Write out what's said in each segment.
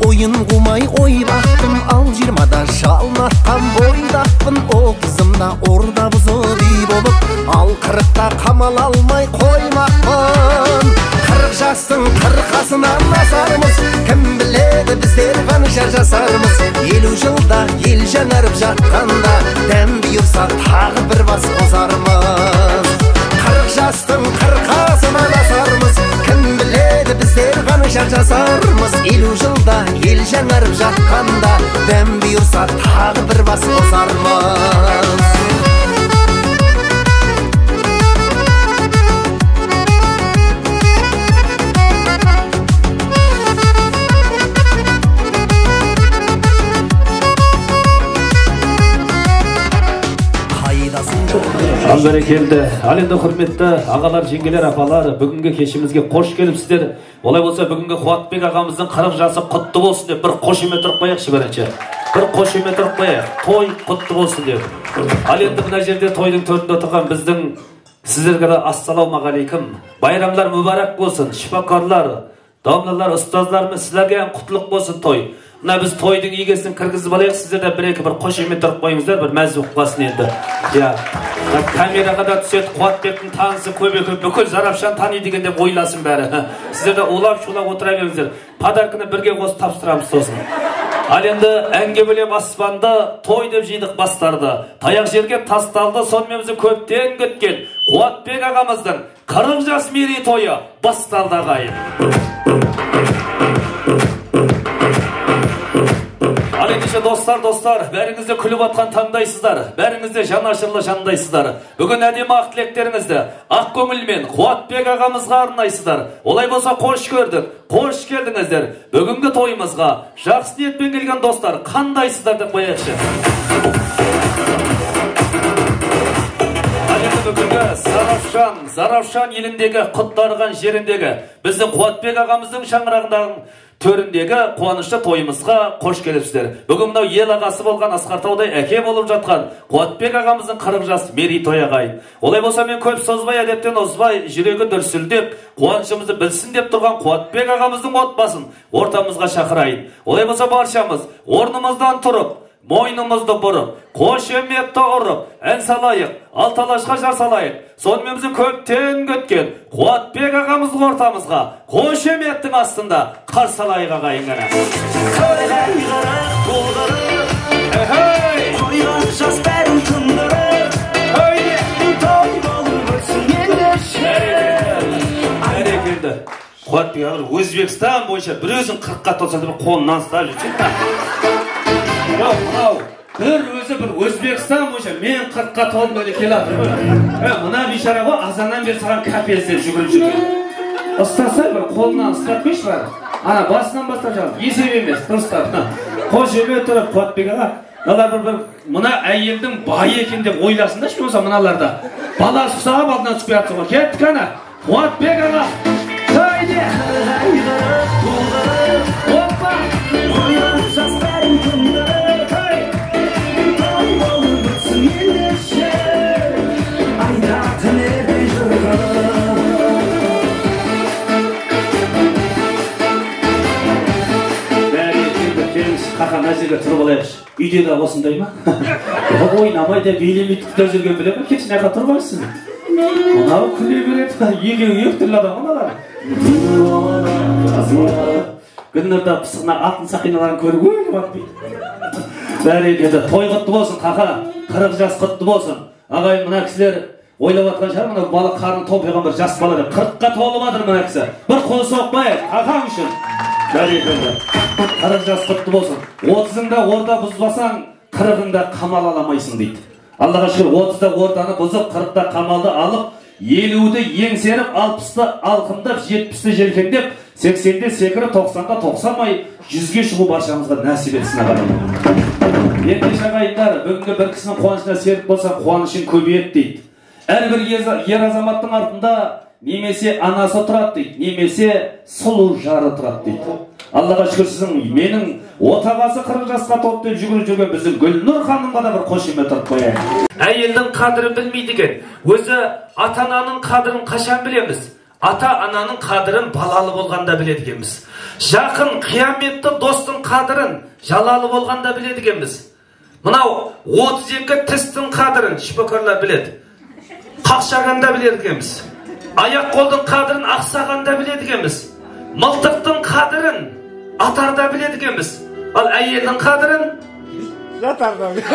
ойын қумай ойбақпын, ал 20-да жалнатқан бойдақпын. 30-ымда орда бұзып үй болып, ал 40-та қамал алмай қоймақпын. 40 жастың 40-қасынан асармыз, кім біледі біздер қанша жасармыз. 50 жылда ел жаңарып жатқанда, дәм бұйырса тағы бір бас қосармыз. 40 жастың 40-қасынан асармыз, кім біледі біздер қанша жасармыз. 50 жылда ел жаңарып жатқанда, дәм бұйырса тағы бір бас қосармыз. Бәрекелді. Ал енді құрметті ағалар, жеңгелер, апалар, бүгінгі кешімізге қош келіпсіздер. Олай болса, бүгінгі Қуатбек ағамыздың 40 жасы құтты болсын деп бір қошемет ұрып қояйықшы бірінші. Бір қошемет ұрып қояйық. Той құтты болсын деп. Ал енді мына жерде тойдың төрінде отырған біздің сіздерге ассалаумағалейкум. Байрамлар мүбарак болсын. Шипақорлар, домлалар, ұстазларымыз, сіздерге құттылық болсын той. Мына біз тойдың егесін кіргізіп алайық, сіздер де бір-екі бір қошемет ұрып қойыңыздар, бір мәз болып қалсын енді. Камераға да түседі, Қуатбектің танысы көп-көп, бүкіл Зарапшан тани деген деп ойласын бәрі. Сіздер де улап-шулап отыра беріңіздер. Подарканы бірге қосып тапсырамыз сосын. Ал енді әңгемелеп аспанды, той деп жидық бастарды. Таяқ жерге тасталды, сонымен бізді көптен күткен Қуатбек ағамыздың 40 жас мерейтойы басталды ағайын. Ал ендеше достар, бәріңізде күліп атқан таңдайсыздар, бәріңізде жанашырлы жандайсыздар. Бүгін әдемі ақ тілектеріңізді ақ көңілмен Қуатбек ағамызға арнайсыздар. Олай болса қош көрдік, қош келдіңіздер. Бүгінгі тойымызға жақсы ниетпен келген достар, қандайсыздар деп қояйықшы. Ал енді бүгінгі Зарапшан еліндегі, құттарған жеріндегі біздің Қуатбек ағамыздың шаңырағындағы төріндегі қуанышты тойымызға қош келіпсіздер. Бүгін мынау ел ағасы болған, Асқартаудай әке болып жатқан Қуатбек ағамыздың 40 жас мерейтойы ағайын. Олай болса, мен көп созбай, әдептен озбай, жүрегі дүрсілдеп, қуанышымызды білсін деп тұрған Қуатбек ағамыздың отбасын ортамызға шақырайын. Олай болса, баршамыз орнымыздан тұрып, мойнымызды бұрып, қошеметті ұрып, ән салайық, алталашқа жар салайық. Сонымен біздің көптен күткен Қуатбек ағамыздың ортамызға қошеметтің астында қарсы алайық ағайын ғана. Қуатбек ағамыз Өзбекстан бойынша бір өзін 40-қа толса деп қолынан ұстап жүрсек. Бір өзі бір Өзбекстан бойынша мен 40-қа толдым деп келатыр. Мына бейшара ғой, азаннан бері саған капец деп жүгіріп жүрген. Ұстаса бір қолынан ұстап қойшы бар. Ана басынан бастап жағын, есеп емес, дұрыстап. Қошемет тұрып Қуатбек аға, мына әйелдің бай екен деп ойласын да, болса мыналарда. Баласы құсаға балынан түспей атсы ғой. Кеттік ана, Қуатбек аға. Тойде! Опа! Жастарым күндері! Қақан әзірге тұрып алайықшы. Үйде де осындай ма? Ойнамай да белемей түктер жүрген біле ма? Кетшін әқа тұрып алайықсың. Мұнағы күле береді. Ек түрлі адам мұналар. Күннерді пысығына атын сақиналарын көріп өй. Бәрекелді. Той құтты болсын, қақа. 40 жас құтты болсын. Ағайын, мына кісілер ойлап атқан шығар, мына балық қарны топиған бір жас бала деп 40-қа толып жатыр мына кісі. Бір қол соқпайық, қақаң үшін. Бәрекелді. 40 жас құтты болсын. 30-ыңда орда бұзбасаң, 40-ыңда қамал аламайсың дейді. Аллаға шүкір, 30-да орданы бұзып, 40-да қамалды алып, 50-ді еңсеріп, 60-ды алқымдап, 70-ді желкендеп, 80-де секіріп, 90-да тоқсамай, 100-ге шығу баршамызға нәсіп етсін ағайын. Ендеше ағайындар, бүгінгі бір кісінің қуанышына серік болса, қуанышын көбейеді дейді. Әрбір ер азаматтың артында немесе анасы тұрады дейді, немесе сұлу жары тұрады дейді. Аллаға шүкір, сіздің менің отағасы 40 жасқа толып деп жүгіріп жүрген біздің Гүлнұр ханымға да бір қошемет ұрып қояйық. Әйелдің қадірін білмейді екен. Өзі ата-ананың қадірін қашан білеміз? ата-ананың қадірін балалы болғанда біледі екенбіз. Жақын, қияметті достың қадірін жалалы болғанда біледі екенбіз. Мынау 32 тістің қадірін шипакарлар біледі. Қақшағанда біледі екенбіз. Аяқ қолдың қадірін ақсағанда біледі екенбіз. Мылтықтың қадірін атарда біледі екенбіз. Ал әйелдің қадірін жатарда біледі.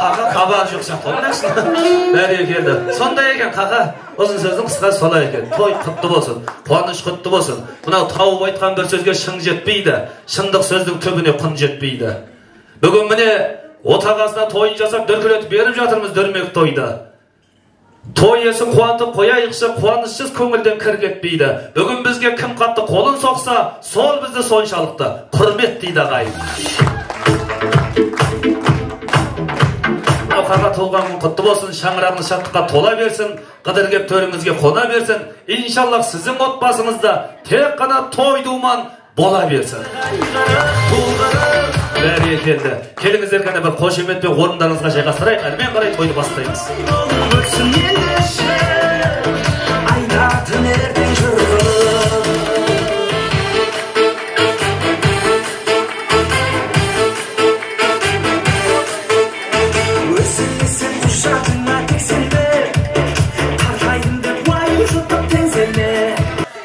Қаға қаба жоқ сияқты. Бәрекелді. Сондай екен қаға. Ұзын сөздің қысқасы солай екен. Той құтты болсын, қуаныш құтты болсын. Мынау тауып айтқан бір сөзге шын жетпейді. Шындық сөздің түбіне құн жетпейді. Бүгін міне отағасына тойын жасап дүркіретіп беріп жатырмыз дүрмек тойды. Той иесі қуантып қояйықшы, қуанышсыз көңілден кір кетпейді. Бүгін бізге кім қатты қолын соқса, сол бізді соншалықты құрмет дейді ағайын. Қаға толған күн құтты болсын, шаңырағыңыз шаттыққа тола берсін, қыдыр кеп төріңізге қона берсін. Иншаллах сіздің отбасыңызда тек қана той думан бола берсін. Бәрекелді. Келіңіздер қана бір қошеметпен орындарыңызға жайғастырайық, әрмен қарай тойды бастаймыз.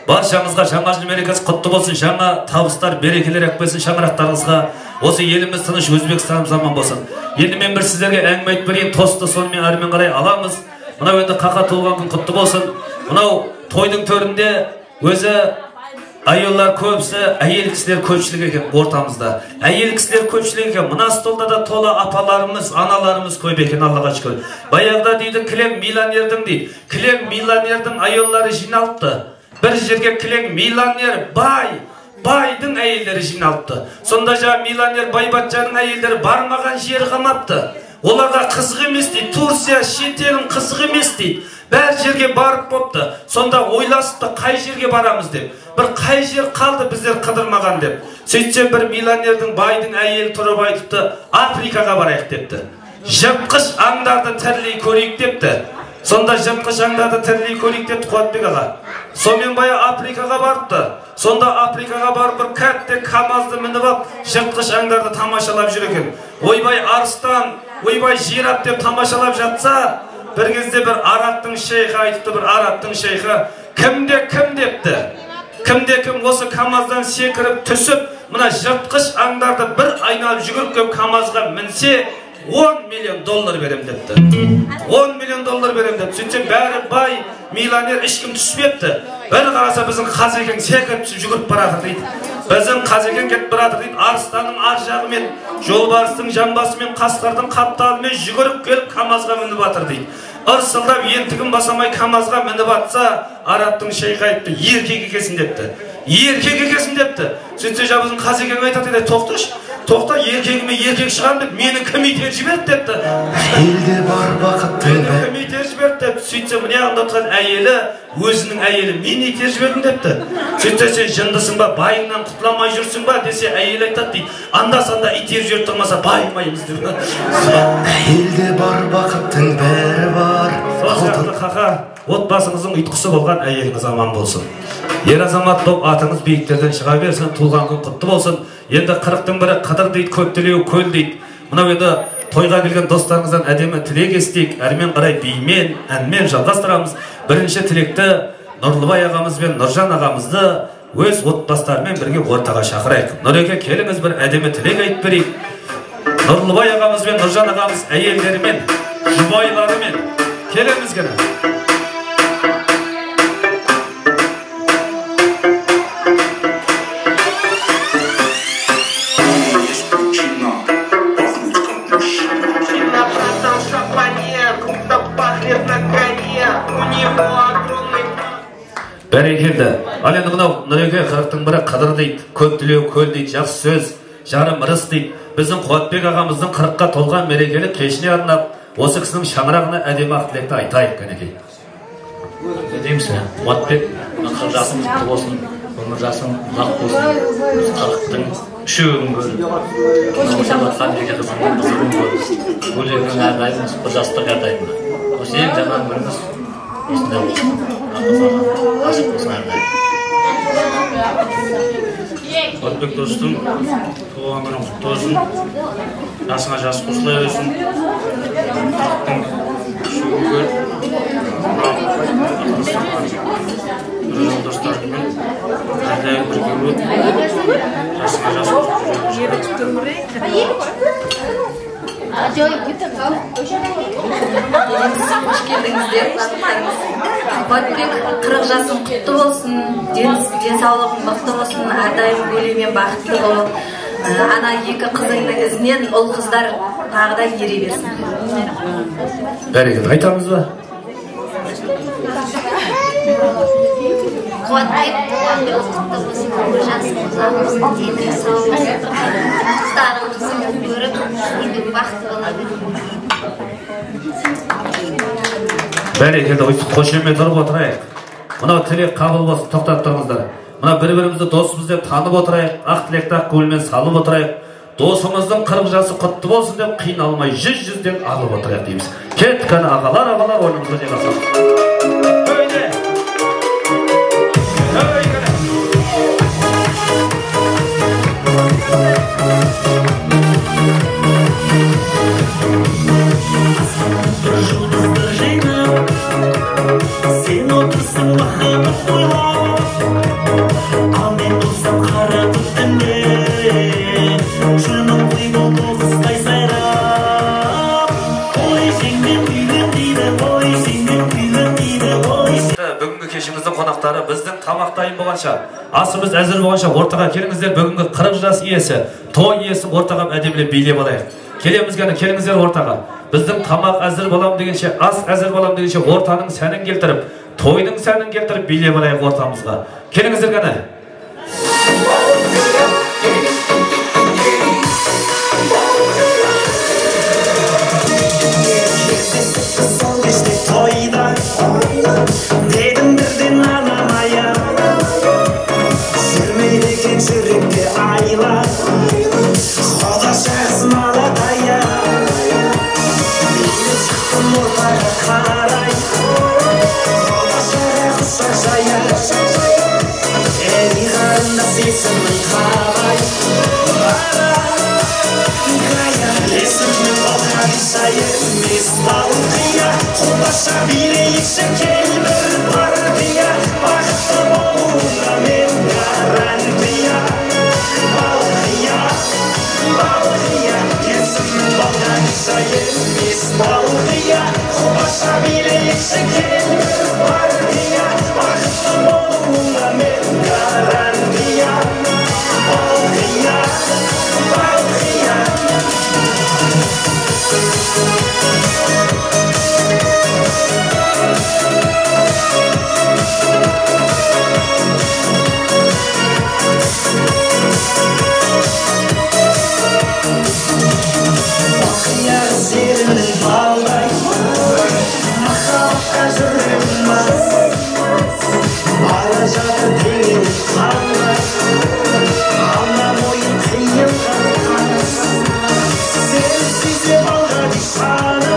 Баршаңызға жаңа жыл мерекесі құтты болсын, жаңа табыстар, берекелер әкпесін шаңырақтарыңызға. Осы еліміз тыныш, Өзбекстанымыз аман болсын. Енді мен бір сіздерге әңгіме айтып берейін, тосты сонымен әрмен қарай аламыз. Мынау енді қақа толған күн құтты болсын. Мынау тойдың төрінде өзі айылдар көбісі, әйел кісілер көпшілік екен ортамызда. Әйел кісілер көпшілік екен. Мына столда да тола апаларымыз, аналарымыз көп екен, Аллаға шүкір. Баяғыда дейді, кілең миллионердің дейді. Кілең миллионердің айылдары жиналыпты. Бір жерге кілең миллионер байдың әйелдері жиналыпты. Сонда жа миллионер байбатшаның әйелдері бармаған жері қалмапты. Оларға қызық емес дейді. Турция шетелін қызық емес дейді. Бәр жерге барып бопты. Сонда ойласыпты, қай жерге барамыз деп. Бір қай жер қалды біздер қыдырмаған деп. Сөйтсе бір миллионердің байдың әйелі тұрып айтыпты, Африкаға барайық депті. Жыртқыш аңдарды тірілей көрейік депті. Сонда жыртқыш аңдарды тірілей көрейік депті Қуатбек аға. Сонымен бая Африкаға барыпты. Сонда Африкаға барып бір кәтте камазды мініп ап, жыртқыш аңдарды тамашалап жүр екен. Ойбай арыстан, ойбай жирап деп тамашалап жатса, бір кезде бір арабтың шейхі айтыпты, бір арабтың шейхі, кімде кім депті. Кімде кім осы камаздан секіріп түсіп, мына жыртқыш аңдарды бір айналып жүгіріп кеп камазға мінсе, $10 миллион берем депті. $10 миллион берем депті. Сөйтсе бәрі бай, миллионер ешкім түспепті. Бір қараса біздің Қазекең секіріп түсіп жүгіріп баратыр дейді. Біздің Қазекең кетіп баратыр дейді. Арыстанның ар жағымен, жолбарыстың жамбасымен, қасқырдың қапталымен жүгіріп келіп камазға мініп батыр дейді. Ырсылдап ентігін басамай камазға мініп атса, арабтың шейхі айтты, еркек екесін депті. Еркек екесін депті. Сөйтсе жа біздің Қазекең айтады дейді, тоқта еркегіме еркек шығам деп, мені кім итер жіберді депті. Елде бар бақытты мені кім итер жіберді деп. Сөйтсе міне аңдатқан әйелі, өзінің әйелі, мен итер жібердім депті. Сөйтсе сен жындысың ба, байыңнан құтыламай жүрсің ба десе, әйел айтады дейді, анда-санда итер жіберіп тұрмаса байымаймыз деп. Елде бар бақыттың бәрі бар. Сол сияқты қақа, отбасыңыздың ұйытқысы болған әйеліңіз аман болсын. Ер азамат болып атыңыз биіктерден шыға берсін, туылған күн құтты болсын. Енді 40-тың бірі қыдыр дейді, көп тілеу көл дейді. Мынау енді тойға келген достарыңыздан әдемі тілек естейік, әрмен қарай бимен, әнмен жалғастырамыз. Бірінші тілекті Нұрлыбай ағамыз бен Нұржан ағамызды өз отбасыларымен бірге ортаға шақырайық. Нұреке, келіңіз бір әдемі тілек айтып берейік. Нұрлыбай ағамыз бен Нұржан ағамыз әйелдерімен, жұбайларымен келеміз гені. Бәрекелді. Ал енді мынау Нұреке 40-тың бірі қыдыр дейді, көп тілеу көл дейді, жақсы сөз, жарым ырыс дейді. Біздің Қуатбек ағамыздың 40-қа толған мерекелік кешіне арнап, осы кісінің шаңырағына әдемі ақ тілекті айтайық кәнекей. Дейміз бе, Қуатбек, 40 жасың құтты болсын, өмір жасың ұзақ болсын, 40-тың үшеуін көріп, осыған жатқан неге қызыңның қызығын көріп, өлеңнің әрдайым, бір жастық әрдайым. Осы ең жаңа өміріміз Esinde olsun. Ağzına aşık olsun әрдайым. Отбек достым, туған күнің құтты болсын. Жасыңа жас қосыла берсін. Шүкір. Нұржан достарыммен әрдайым бірге өт. Жасыңа жас қосыла Hoş geldinizler. Отбек 40 жасың құтты болсын, денсаулығың мықты болсын, әрдайым бөлемен бақытты бол. Ана екі қызыңның ізінен ұл қыздар тағы да ере берсін. Бәрекелді, айтамыз ба? Отбек құтты болсын, жасыңыз денсаулығыңыз, қыздарыңызды көріп, енді бақытты болады. Бәрекелді, қошемет ұрып отырайық. Мынау тілек қабыл болсын, тоқтап тұрыңыздар. Мына бір-бірімізді досымыз деп танып отырайық, ақ тілекті ақ көңілмен салып отырайық. Досымыздың 40 жасы құтты болсын деп қиналмай 100-100-ден алып отырайық дейміз. Кет қана ағалар ойнымызды жинасақ. Sen otursun mахаббат ойлап, ал мен болсам қара түтінде, жүрмін ғой бұл тоғыздай сайрап. Ой сенмен күйген дейді, ой сенмен күйген дейді, ой. Бүгінгі кешіміздің қонақтары біздің тамақ дайын болғанша, асымыз әзір болғанша ортаға келіңіздер. Бүгінгі 40 жас иесі, той иесі ортаға әдемілеп билеп алайық. Келіңіздер ортаға. Біздің тамақ әзір болам дегенше, ас әзір болам дегенше ортаның сәнін келтіріп, тойның сәнін келтіріп билеп алайық ортамызға. Келіңіздер ғана. Сол кеште тойда дедім бірден анамая, жүрмейді екен жүрекке айла, Құда шағыз малатая. Мен шықтым ортаға қарай, Құда шаға құшақ жая. Ей қарындас есімің қалай, бара қая. Есімің балқадиша емес балқия, қолдаша билейікші кел бір партия. Бақытты болуына мен гарантия. Балқия, балқия, есімің балқадиша емес балқия, қолдаша билейікші кел бір партия. Бақытты болуына мен гарантия. Балқия, балқия. Балқия серінің балдай, махаббатқа жүрегім мас, бара жатыр теңің қалай, алма мойын қиын қанқаныс. Сені сүйсем балқадишаны,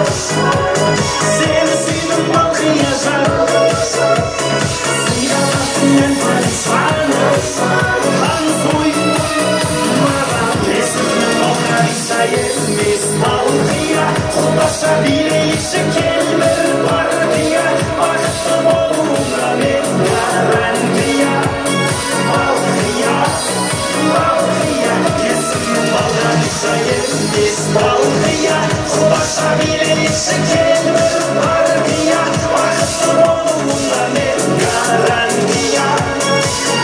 сені сүйдім балқия жаны, сыйлағасын мен падишаны, қаныс ой маған. Есімің балқадиша емес балқия, қолдаша билейікші кел бір партия. Бақытты болуына мен гарантия. Балқия, балқия, есімің балқадиша емес балқия, қолдаша билейікші кел бір партия. Бақытты болуына мен гарантия.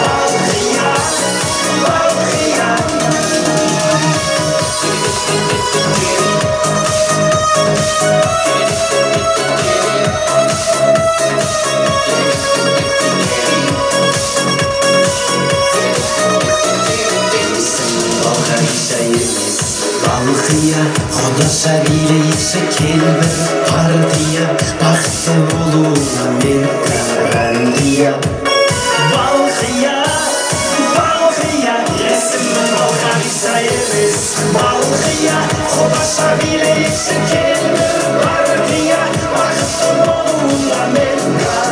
Балқия, балқия. Балқадиша емес балқия, қолдаша билейікші кел бір партия. Бақытты болуына мен гарантия. Балқия, балқия, есімің балқадиша емес балқия, қолдаша билейікші кел бір партия. Бақытты болуына мен гарантия.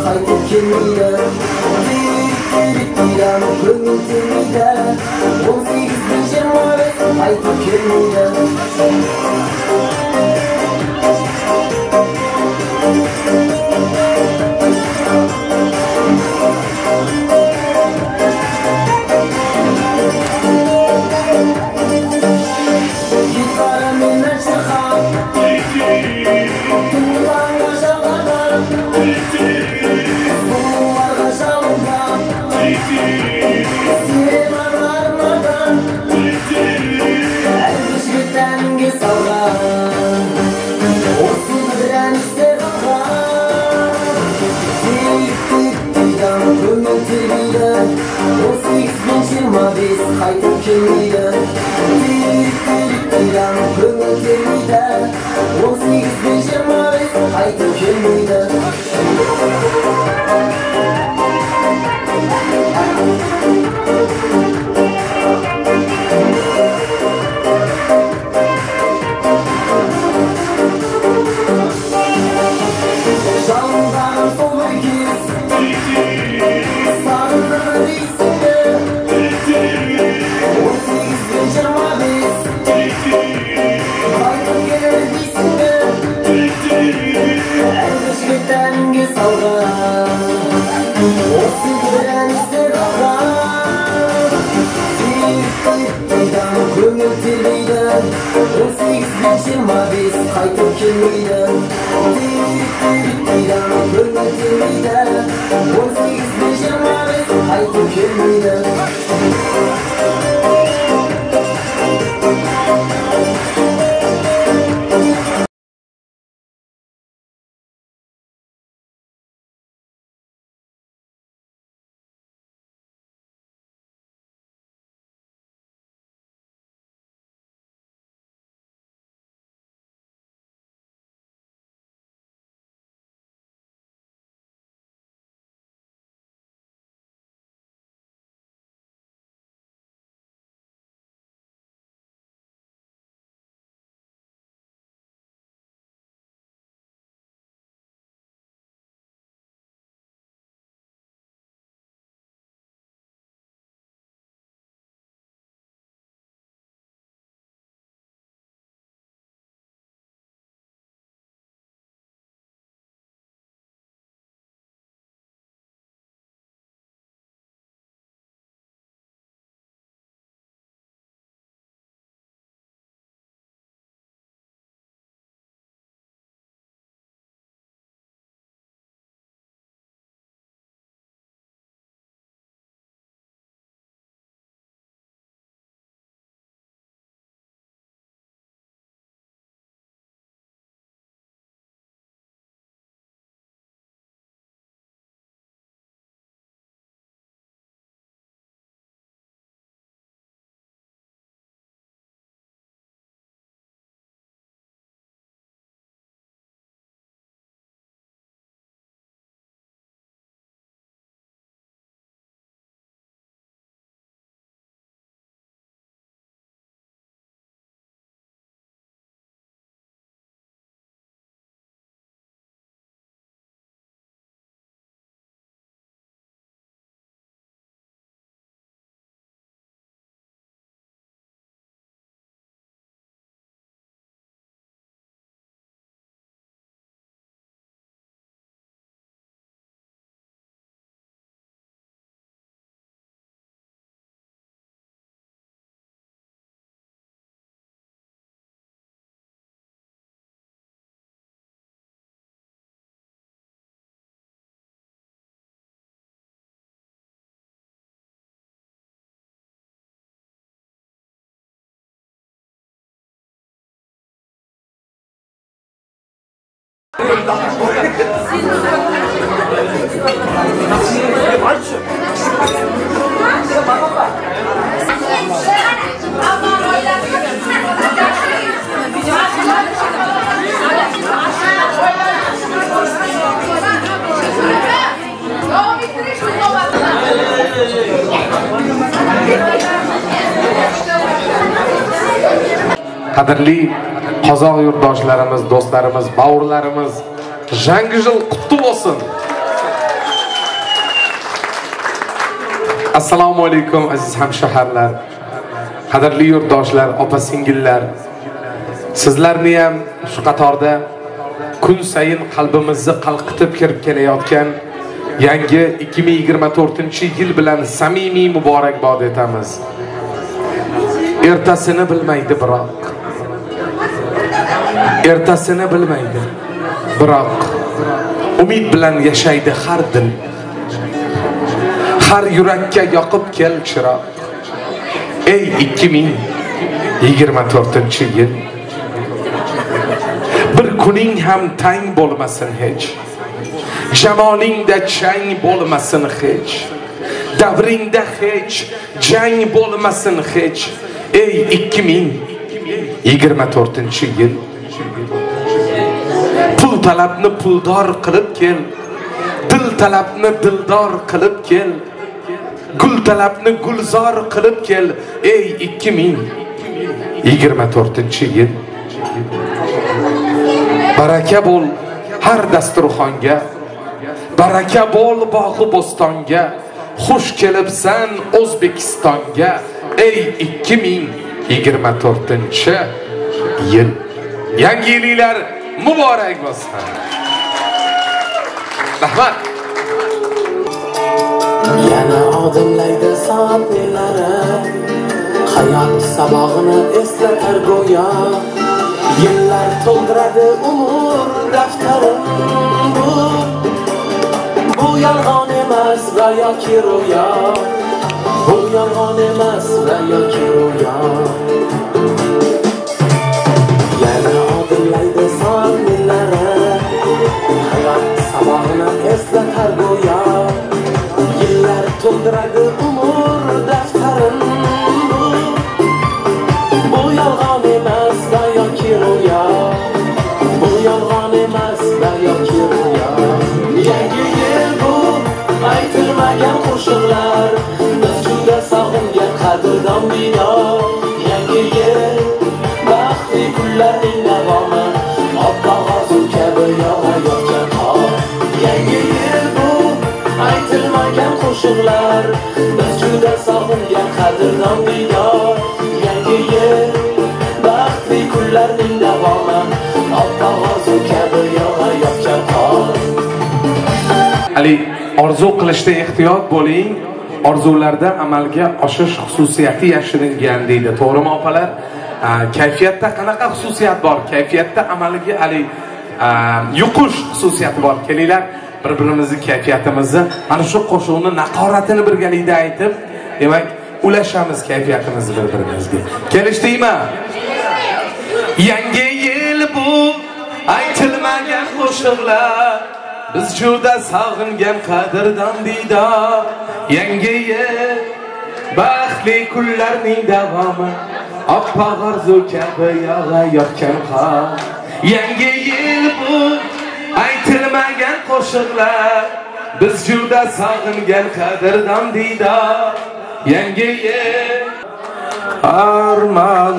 қайтып келмейді Түйрік көңіл термейді 18 пен 25 қайтып келмейді Қайтып келмейді көңіл термейді 18 пен 25 қайтып келмейді жалындағы сол бір кез сағындырды дейсің бе 18 пен 25 қайтып келер дейсің бе әлгі жігіт әнге салған осы бір ән іздеп алған көңіл термейді 18 пен 25 қайтып келмейді көңіл термейді 18 пен 25 қайтып келмейді Qadrli qozoq yurtdoshlarimiz, do'stlarimiz, bavurlarimiz, yangi yil qutlu bo'lsin. Assalomu alaykum aziz hamshaharlar, qadrli yurtdoshlar, opa-singillar. Sizlarni ham shu qatorda kun sayin qalbimizni qalqitib kirib kelayotgan yangi 2024-yil bilan samimiy muborakbod etamiz. Ertasini bilmaydi biroq. Ertasini bilmaydi. Biroq umid bilan yashaydi har dil. Har yurakka yoqib kel chiroq. Ey 2024-yil. Bir kuning ham tang bo'lmasin hech. Jamolingda chang bo'lmasin hech. Davringda hech jang bo'lmasin hech. Ey 2024-yil. Pul talabni puldor qilib kel. Dil talabni dildor qilib kel. Gul talabni gulzor qilib kel. Ey 2024-yil. Baraka bo'l har dasturxonga. Baraka bo'l bog'i bo'stonga. Xush kelibsan O'zbekistonga. Ey 2024-yil. Yangi yillar muborak bo'lsin. Rahmat. Yana odimlaydi soatlari, hayot sabog'ini eslatar go'yo. Yillar to'ldiradi umr daftarim bu yolg'on emas va yoki ro'yo. Bu yolg'on emas va yoki ro'yo. Yana odimlaydi soatlari, hayot sabog'ini eslatar go'yo. Yillar to'ldiradi umr daftarim bu yolg'on emas va yoki ro'yo. Bu yolg'on emas va yoki ro'yo. Yangi yil bu aytilmagan qo'shiqlar, biz juda sog'ingan qadrdon bino. Yangi yil baxtli kunlarning davomi, oppoq orzu kabi yog'ayotgan qor. Yangi yil bu aytilmagan qo'shiqlar, biz juda sog'ingan qadrdon bino. Yangi yil baxtli kunlarning davomi, oppoq orzu kabi yog'ayotgan qor. Ali, orzu qilishda ehtiyot bo'ling. Orzularda amalga oshish xususiyati yashiringan deydi. To'g'rimi opalar? Kayfiyatda qanaqa xususiyat bor? Kayfiyatda amalga Ali yuqish xususiyati bor. Kelinglar, bir-birimizni kayfiyatimizni, mana shu qo'shiqni naqoratini birgalikda aytib, demak, ulashamiz kayfiyatimizni bir-birimizga. Kelishdingmi? Yangi yil bu aytilmagan qo'shiqlar, biz juda sog'ingan qadrdon diydor. Yangi yil baxtli kunlarning davomi, oppoq orzu kabi yog'ayotgan qor. Yangi yil bu aytilmagan qo'shiqlar, biz juda sog'ingan qadrdon diydor. Yangi yil armon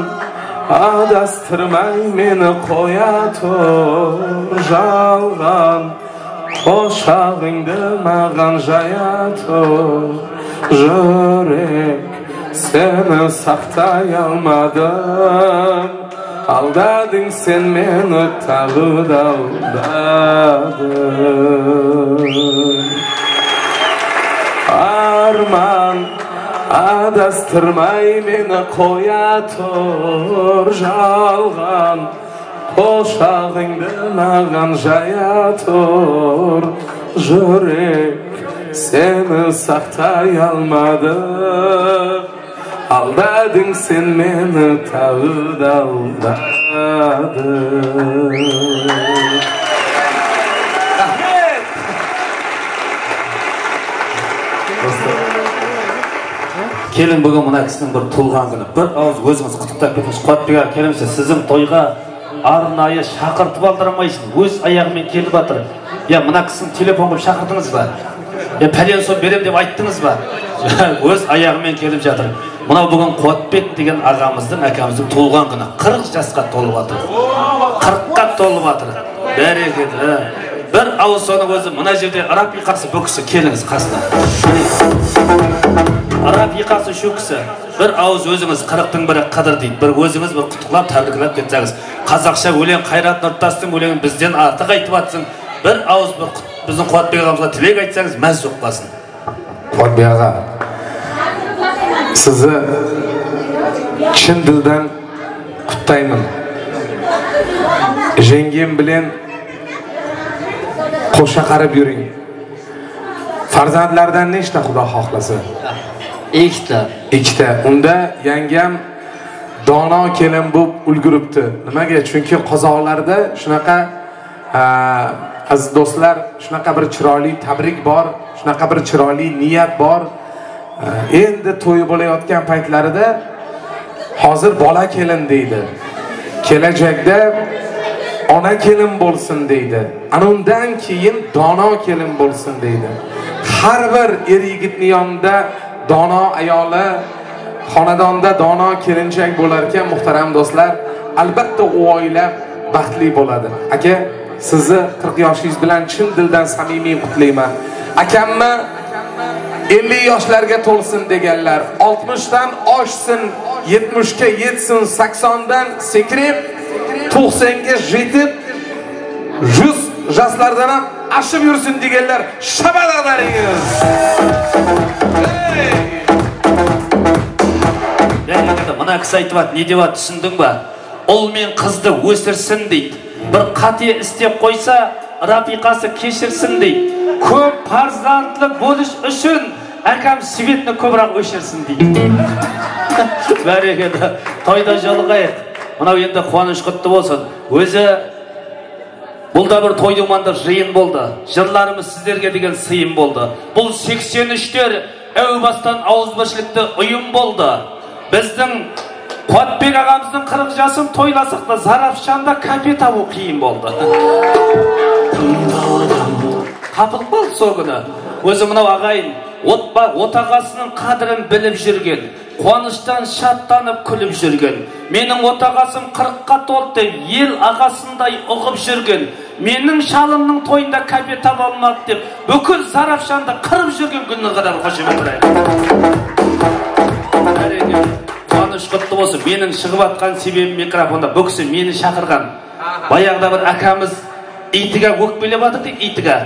adastirmay meni qo'yatur jalg'on. Qo'shag'ingda mag'an jayatur yurek, seni saqtayolmadim. Aldading sen meni tag'id aldading. Arman adastirmay meni qo'yatur jalg'on. Qo'shag'ingda mag'an jayatur yurek, seni saqtayolmadim. Aldading sen meni tag'id aldading. Kelin bugun mana kisining bir tug'ilgan kuni. Bir og'iz o'zingiz qutlab ketish. Qotbek aka, kelimsiz sizning to'yga arnayı şaqirtib aldırmayısın. Öz ayağımın kelib atır. Ya mana kısın telefon qilib şaqirtdingiz ba? Ya palyon so'm berem deb aytdingiz ba? Öz ayağımın kelib жатыр. Mana bugun Qotbek degan ağamızın, akamızın tug'ilgan kuni. 40 yaşga to'lib atır. 40 ga to'lib atır. Bereketli. Bir ауыз соның өзі мына жерде рапиқасы бұл кісі келіңіз қасына. Рапиқасы шу кісі. Bir ауыз өзіңіз 40-тың бірі қадыр дейді. Bir өзіңіз бір құттықтап, тәбриклеп кетсеңіз. Қазақша өлең Қайрат Нұртастың өлеңін бізден артық айтып атсың. Bir ауыз біздің Қуатбек ағамызға тілек айтсаңыз, мәз жоқпасын. Қуатбек аға, sizni chin dildan qutlayman. Jengim bilan qo'sha qarab yuring. Farzandlardan nechta Xudo xohlasa? Ikkita. Unda yangam dono kelin bo'lib ulguribdi. Nimaga? Chunki qozoqlarda shunaqa aziz do'stlar, shunaqa bir chiroyli tabrik bor, shunaqa bir chiroyli niyat bor. Endi to'y bo'layotgan paytlarida hozir bola kelin deydi. Kelajakda ona kelin bo'lsin deydi. Ana undan keyin dono kelin bo'lsin deydi. Har bir er-yigitning yonida dono ayoli, xonadonda dono kelinchak bo'lar ekan, muhtaram do'stlar, albatta u oila baxtli bo'ladi. Aka, sizni 40 yoshingiz bilan chin dildan samimiy qutlayman. Akamni 50 yoshlarga to'lsin deganlar, 60 dan oshsin, 70 ga yetsin, 80 dan sekrib, 90 ga yetib, 100 yoshlardan ham ashib yursin deganlar, shabadalaringiz. Mana kisi aytyapti, ne deyapti, tushunding ba? Ol men qizni o'sirsin deydi. Bir qati istep qo'ysa, rafiqasi kechirsin deydi. Ko'p farzandli bo'lish uchun akam svetni ko'proq o'shirsin deydi. Barakalla. To'yda jolg'ayib. Mana endi quvonish qutli bo'lsin. O'zi Bulda bir to'ydumandir jiyin bo'ldi. Yillarimiz sizlarga degan siyim bo'ldi. Bu 83'ler Evbastan Avuzbaşılıkta uyum bo'ldi. Bizning Qotbek ağamızın 40 yaşın toylasıqda Zarafşanda kafe tabu qiyin bo'ldi. Kapıl bol so'g'ini. O'zi mına ağayın otağasının qadrini bilib жүрген, quvonishdan şadlanib kulib жүрген. Mening otağasım 40'ga to'ldi, el ağasınday o'qib жүрген. Mening shalimning to'yinda kafe tabu olmadi deb бүкіл Zarafşanda qirib жүрген günni qadar qo'shib o'tiraylik. Quvonish qutli bo'lsin. Mening chiqib atgan sebebim mikrofonda bu kishi meni chaqirgan. Bayaqda bir akamiz itiga o'kpelab atdi, itiga.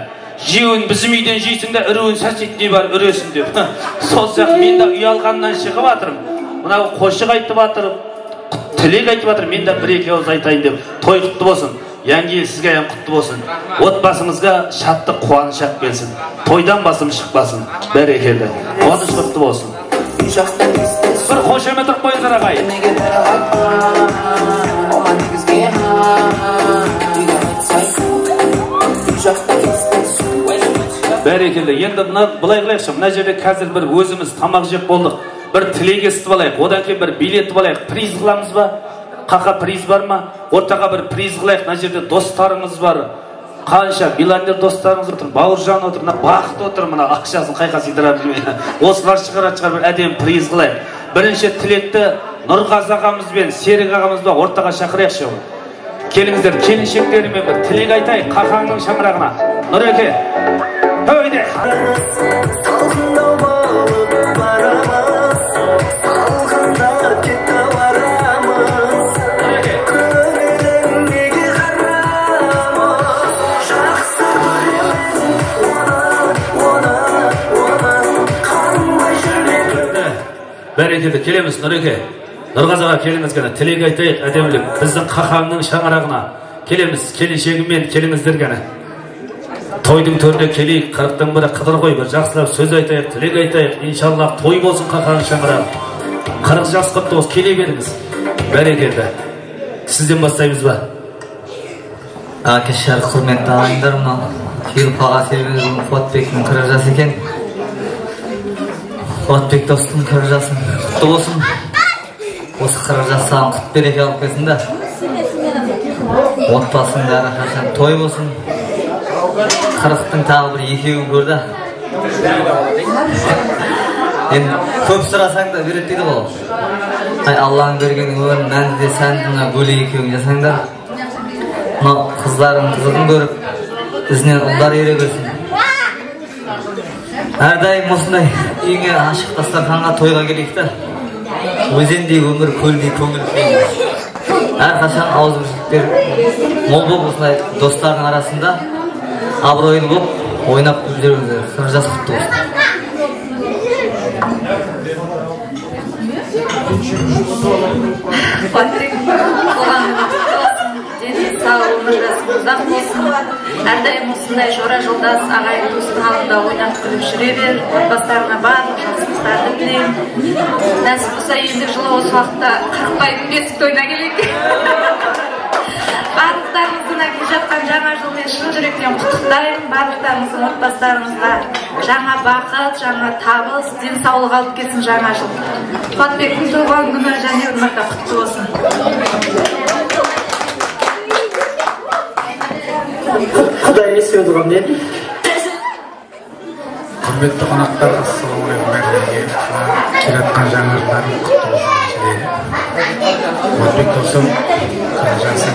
Jiyun bizim uydan jiysingda irun sachitni bar iresin deb. So'zsaq menda uyalgandan chiqib atırım. Buna qo'shiq aytib atırım. Tilek aytib atırım. Menda bir ikki so'z aytayın deb. To'y qutli bo'lsin. Yangi yil sizga ham qutli bo'lsin. Otbasimizga shatliq, quvonch kelsin. To'ydan basim chiqmasin. Barakalla. Quvonch qutli bo'lsin. Bir qo'shamat qo'yinglar ag'ay. Barakalla. Endi buni bulay qilaylik. Mana yerda hozir bir o'zimiz tamoq jeb bo'ldik. Bir tilek eshitib olaylik. Odan keyin bir bilet olaylik. Priz qilamizmi? Qaqa priz bormi? O'rtaga bir priz qilaylik. Mana yerda do'stlarimiz bor. Qancha Bilanda do'stlarimiz o'tir, Bauırjan o'tir, Baxt o'tir, mana aqshasini qayqasi yedira bilmayman. O'slar chiqar bir adem priz qilaylik. Birinchi tilekni Nurg'az aqamiz bilan Serik aqamiz bilan o'rtaga chaqiraylik. Kelingizlar, kelinsheklarime bir tilek aytaylik qaqangning shamrag'ina. Nur aka. Hoyde. Barakalla, kelemiz Nur aka. Nurg'az aqa kelingizlar, tilek aytaylik adamlik. Bizning qaqangning shamrag'ina. Kelemiz, kelinshegimmen kelingizlar gana. To'yding to'rida kelik, 40'dan biri qidir qo'y, bir yaxshilab so'z aytaylik, tilek aytaylik. Inshaalloh to'y bo'lsin qaqangning shamrag'i. 40 yosh qilib to'z keliberiz. Barakalla. Sizdan boshlaymiz-ba? Aka shar hurmatli ağaylar, mana Kiyil pağa sevgili Qotbekning 40 yoshi ekan. Qotbek dostum 40 yoshi qutli bo'lsin. O'sha 40 yoshdan qutib berek olib kelsin-da. Otbasında Hasan to'y bo'lsin. 40'dan tag'i bir ikkiyo'ni ko'rdi. Endi ko'p so'rasang da beradi deydi bola. Ay Allohning bergan umr menda sen buna bo'li ikkiyo'ni jasanglar. Mana qizlarim qizig'ini ko'rib ізінен ұлдар ере берсін. Әрдайым осындай үйіңе ашық дастарханға тойға келейік та. Өзендей өмір, көлдей көңіл. Әрқашан ауызбіршіліктер мол болып осындай достардың арасында абыройлы болып ойнап күліп жүріңіздер. Қырық жас құтты болсын. Патрик денис сау, өмір жасың ұзақ болсын. Әрдайым осындай жора жолдас ағайын туыстың алдында ойнап күліп жүре бер. Отбасыларына барлық жақсылықтарды тілеймін. Нәсіп болса ендігі жылы осы уақытта 40 байдың бесік тойына келейік. Барлықтарыңыздың келе жатқан жаңа жылмен шын жүректен құттықтаймын. Барлықтарыңыздың отбасыларыңызға жаңа бақыт, жаңа табыс, денсаулық алып келсін жаңа жыл. Қуатбектің туған күні және өмірді құтты болсын. Құдай еске тұрған деді. Құрметті қонақтар, ассалаумағалейкум бәріңізге. Келатқан жаңа жылдарың құтты болсын деді. Қуатбек досым, қырық жасың.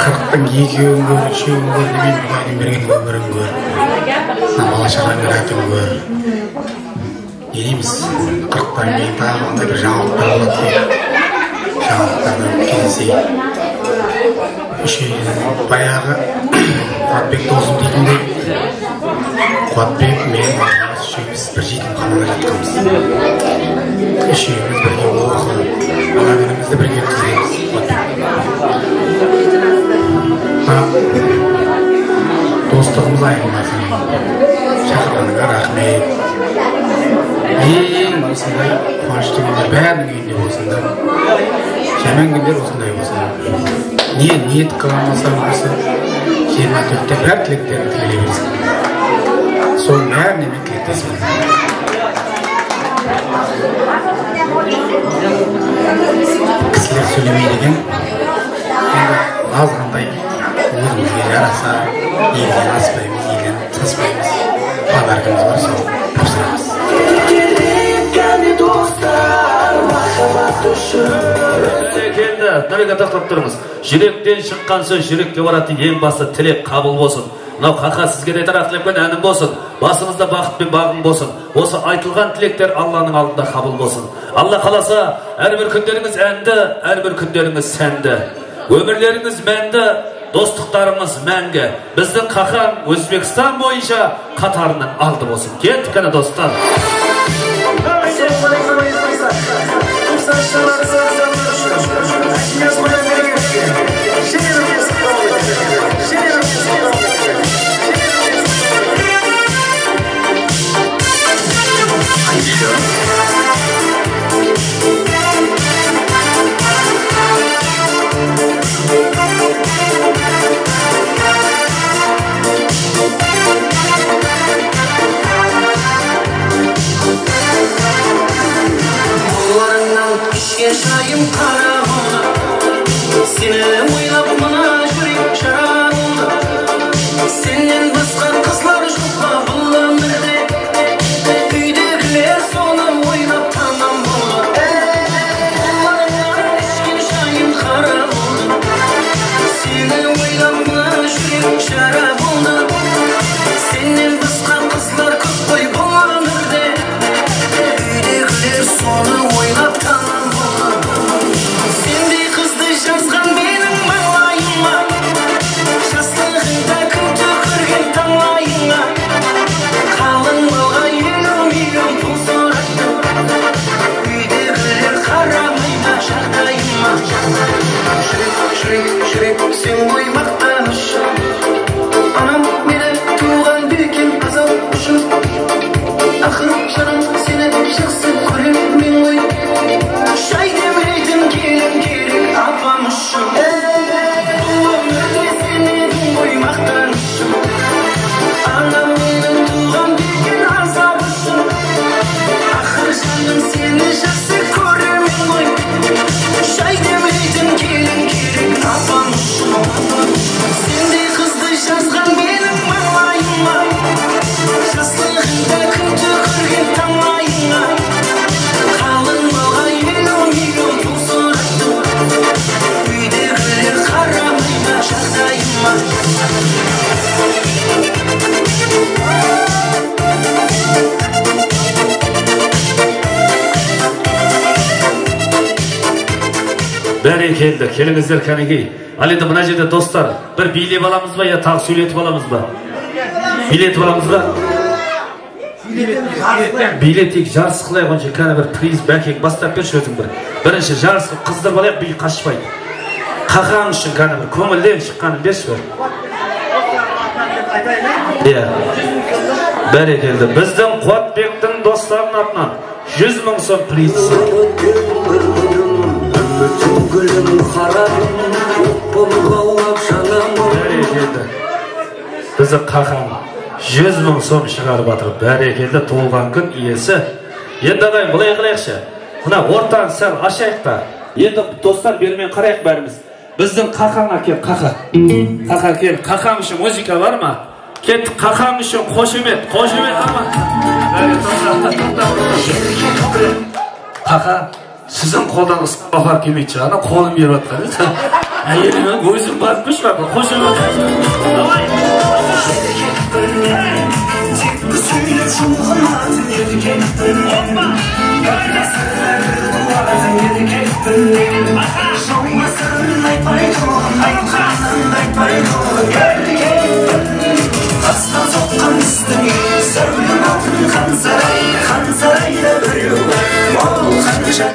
40-тың екеуін көр, үшеуін көр демеймін, Құдайдың берген өмірін көр. Бала шағаң рәтін көр. Не дейміз? 40-тан кейін тағы бір жаңалықтар болады деп. Жаңалықтардан кездесейік. Баяғы Қуатбек досым дейтіндей, Қуатбек мен үшеуміз бір жетімханада жатқанбыз. Үшеуміз бірге оқып, ана күнімізді бірге өткіземіз. Достығымыз айырылмасын. Шақырғаныңа рахмет. Ең осындай қуанышты күндер бәрінің үйінде болсын да. Жаман күндер осындай болсын. Ниет қыламасам осы 24-те бәр тілектерін тілеле берсін. Соның бәріне мен тілектеспін. Кісілер сөйлемейді екен. Енді азғандай өзімізге жараса, елден аспаймыз, елден саспаймыз. Подаркамыз бар, сол тапсырамыз. Келді, нәреге тақтап тұрмыз. Жүректен шыққан сөз жүрекке баратын ең басты тілек қабыл болсын. Мынау қақа сізге де тарақ тілепкен әнім болсын. Басыңызда бақыт пен бағым болсын. Осы айтылған тілектер Алланың алдында қабыл болсын. Алла қаласа, әрбір күндеріңіз әнді, әрбір күндеріңіз сәнді. Өмірлеріңіз мәнді, достықтарымыз мәңгі. Біздің қақаң Өзбекстан бойынша қатарының алды болсын. Кеттік қана достар. Yaşayım kara oldu. Seni oylap bana yürek şarap oldu. Senden başka kızlar yokla bu ömürde. Köydekiler sonra oynap tamam oldu. Onların eski şayım kara oldu. Seni oylap bana yürek şarap oldu. Senden başka kızlar çok koy bu ömürde. Köydekiler sonra oynap tamam. Sen boy maqtanışım. Anam meni tuğan bekim azal üçün. Axır canım seni жақсы көремін ғой. Шай демейтін келін керек апам үшін. Бұл өмірде сені ғой мақтанышым. Анам мені туған бекем азал үшін. Axır жаным сені жақсы көремін ғой. Шай демейтін келін керек апам үшін. Сендей қызды жазған менің маңайыма. Жастығында күн түкірген таңайыңа. Бәрекелді, келіңіздер кәнекей. Ал енді мына жерде достар, бір билеп аламыз ба, я тағы сөйлетіп аламыз ба? Билетіп аламыз ба? Билетейік, жарыс қылайық, онша кәне бір приз бәкек бастап берші өзің бір. Бірінші жарысқа қыздырып алайық, бүй қашпайды. Қақаң үшін кәне бір көңілден шыққанын берші бір. Бәрекелді, біздің Қуатбектің достарының атынан 100 000 сом приз. Бәрекелді, бізді қақаң 100 000 сом шығарып атыр. Бәрекелді, туылған күн иесі. Енді ағайын, бұлай қылайықшы. Мына ортаң сәл ашайық та. Енді достар бермен қарайық бәріміз. Біздің қақаңа кел, қақа. Қақа кел, қақаң үшін музыка бар ма? Кеттік қақаң үшін қошемет, қошемет ama. Қақа, сіздің қолдан ысқаға келмейді шығаны, қолын беріп атқан. Әйелімен өзім барып бар, қошемет. Давай! Қастан соққан үстіңе сәулем алтын хан сарайда біреу бар ол қанша.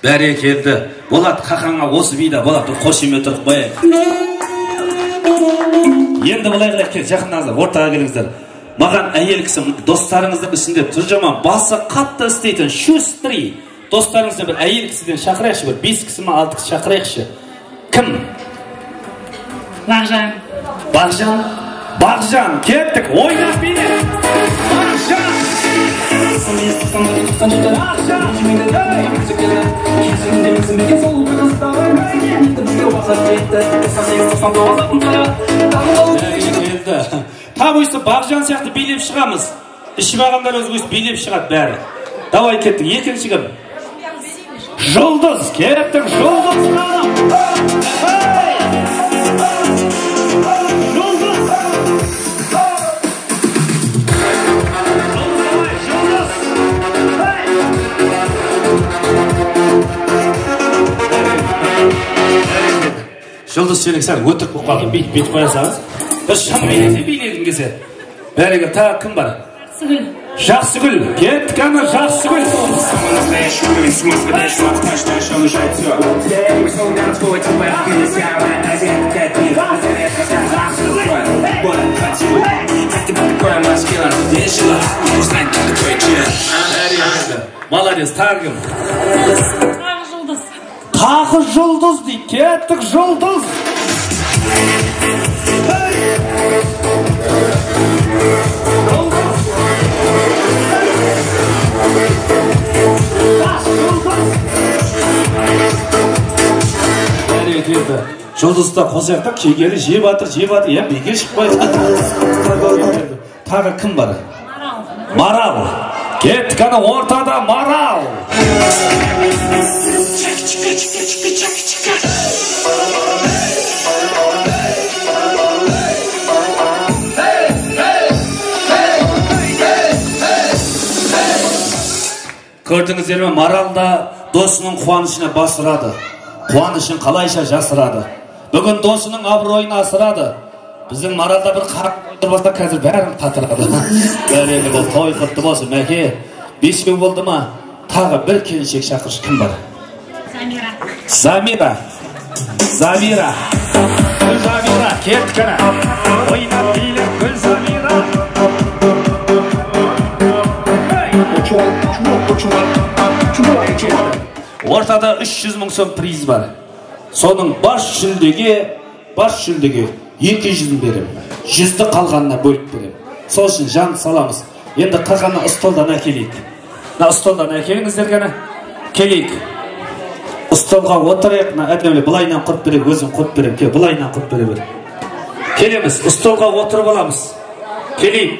Бәрекелді, болады қақаңа осы бида болады, бір қошемет тұрып қояйық. Енді былай қылайық, кел жақындаңыздар, ортаға келіңіздер. Маған әйел кісі достарыңыздың ішінде тұржаман басы қатты істейтін шустри достарыңыздан бір әйел кісіден шақырайықшы, бір 5 кісі ме 6 кісі шақырайықшы. Кім? Бағжан. Бағжан? Бағжан, кеттік, ойнап биле. Бағжан! Там өйсі Бағжан сияқты билеп шығамыз. Ішіп ағамдар өзі билеп шығады бәрі. Давай кеттік, екінші кім? Жұлдыз, кеттік, Жұлдыз ханым. Жұлдыз сенің сәл өтірік болып қалған, бет қоясаңыз. Біз шамбелесе биледің кесе. Бәріге тағы кім бар? Жақсыгүл, кеттік ана Жақсыгүл. Молодец, тағы кім? Тағы Жұлдыз дейді, кеттік Жұлдыз. Жұлдызда қосаяқтақ кегелі жеп атыр, бекер шықпайды. Тағы кім бар? Марал. Кеттік ана ортада Марал. Көрдіңіздер ме, Марал да досының қуанышына басырады. Қуанышын қалайша жасырады. Бүгін досының абыройын асырады. Біздің Маралда бір қарап тұрбаса қазір бәрін қатырады. Бәрекелді, той құтты болсын. Мәке, 5 күн болды ма? Тағы бір келіншек шақыршы, кім бар? Замира. Замира. Гүл Замира, кеттік ана. Ойнап билеп Гүл Замира. Ортада 300 000 сом приз бар. Соның бас жүлдеге 200 берем. 100-ді қалғанына бөліп берем. Сол үшін жан саламыз. Енді қақаны ұстолдан әкелейік. Ұстолдан әкеліңіздер ғана. Келейік. Ұстолға отырайық. Әдемелі бұлайынан құрып берем, өзім құрып берем. Бұлайынан құрып берем. Келеміз, ұстолға отырып аламыз. Келейік.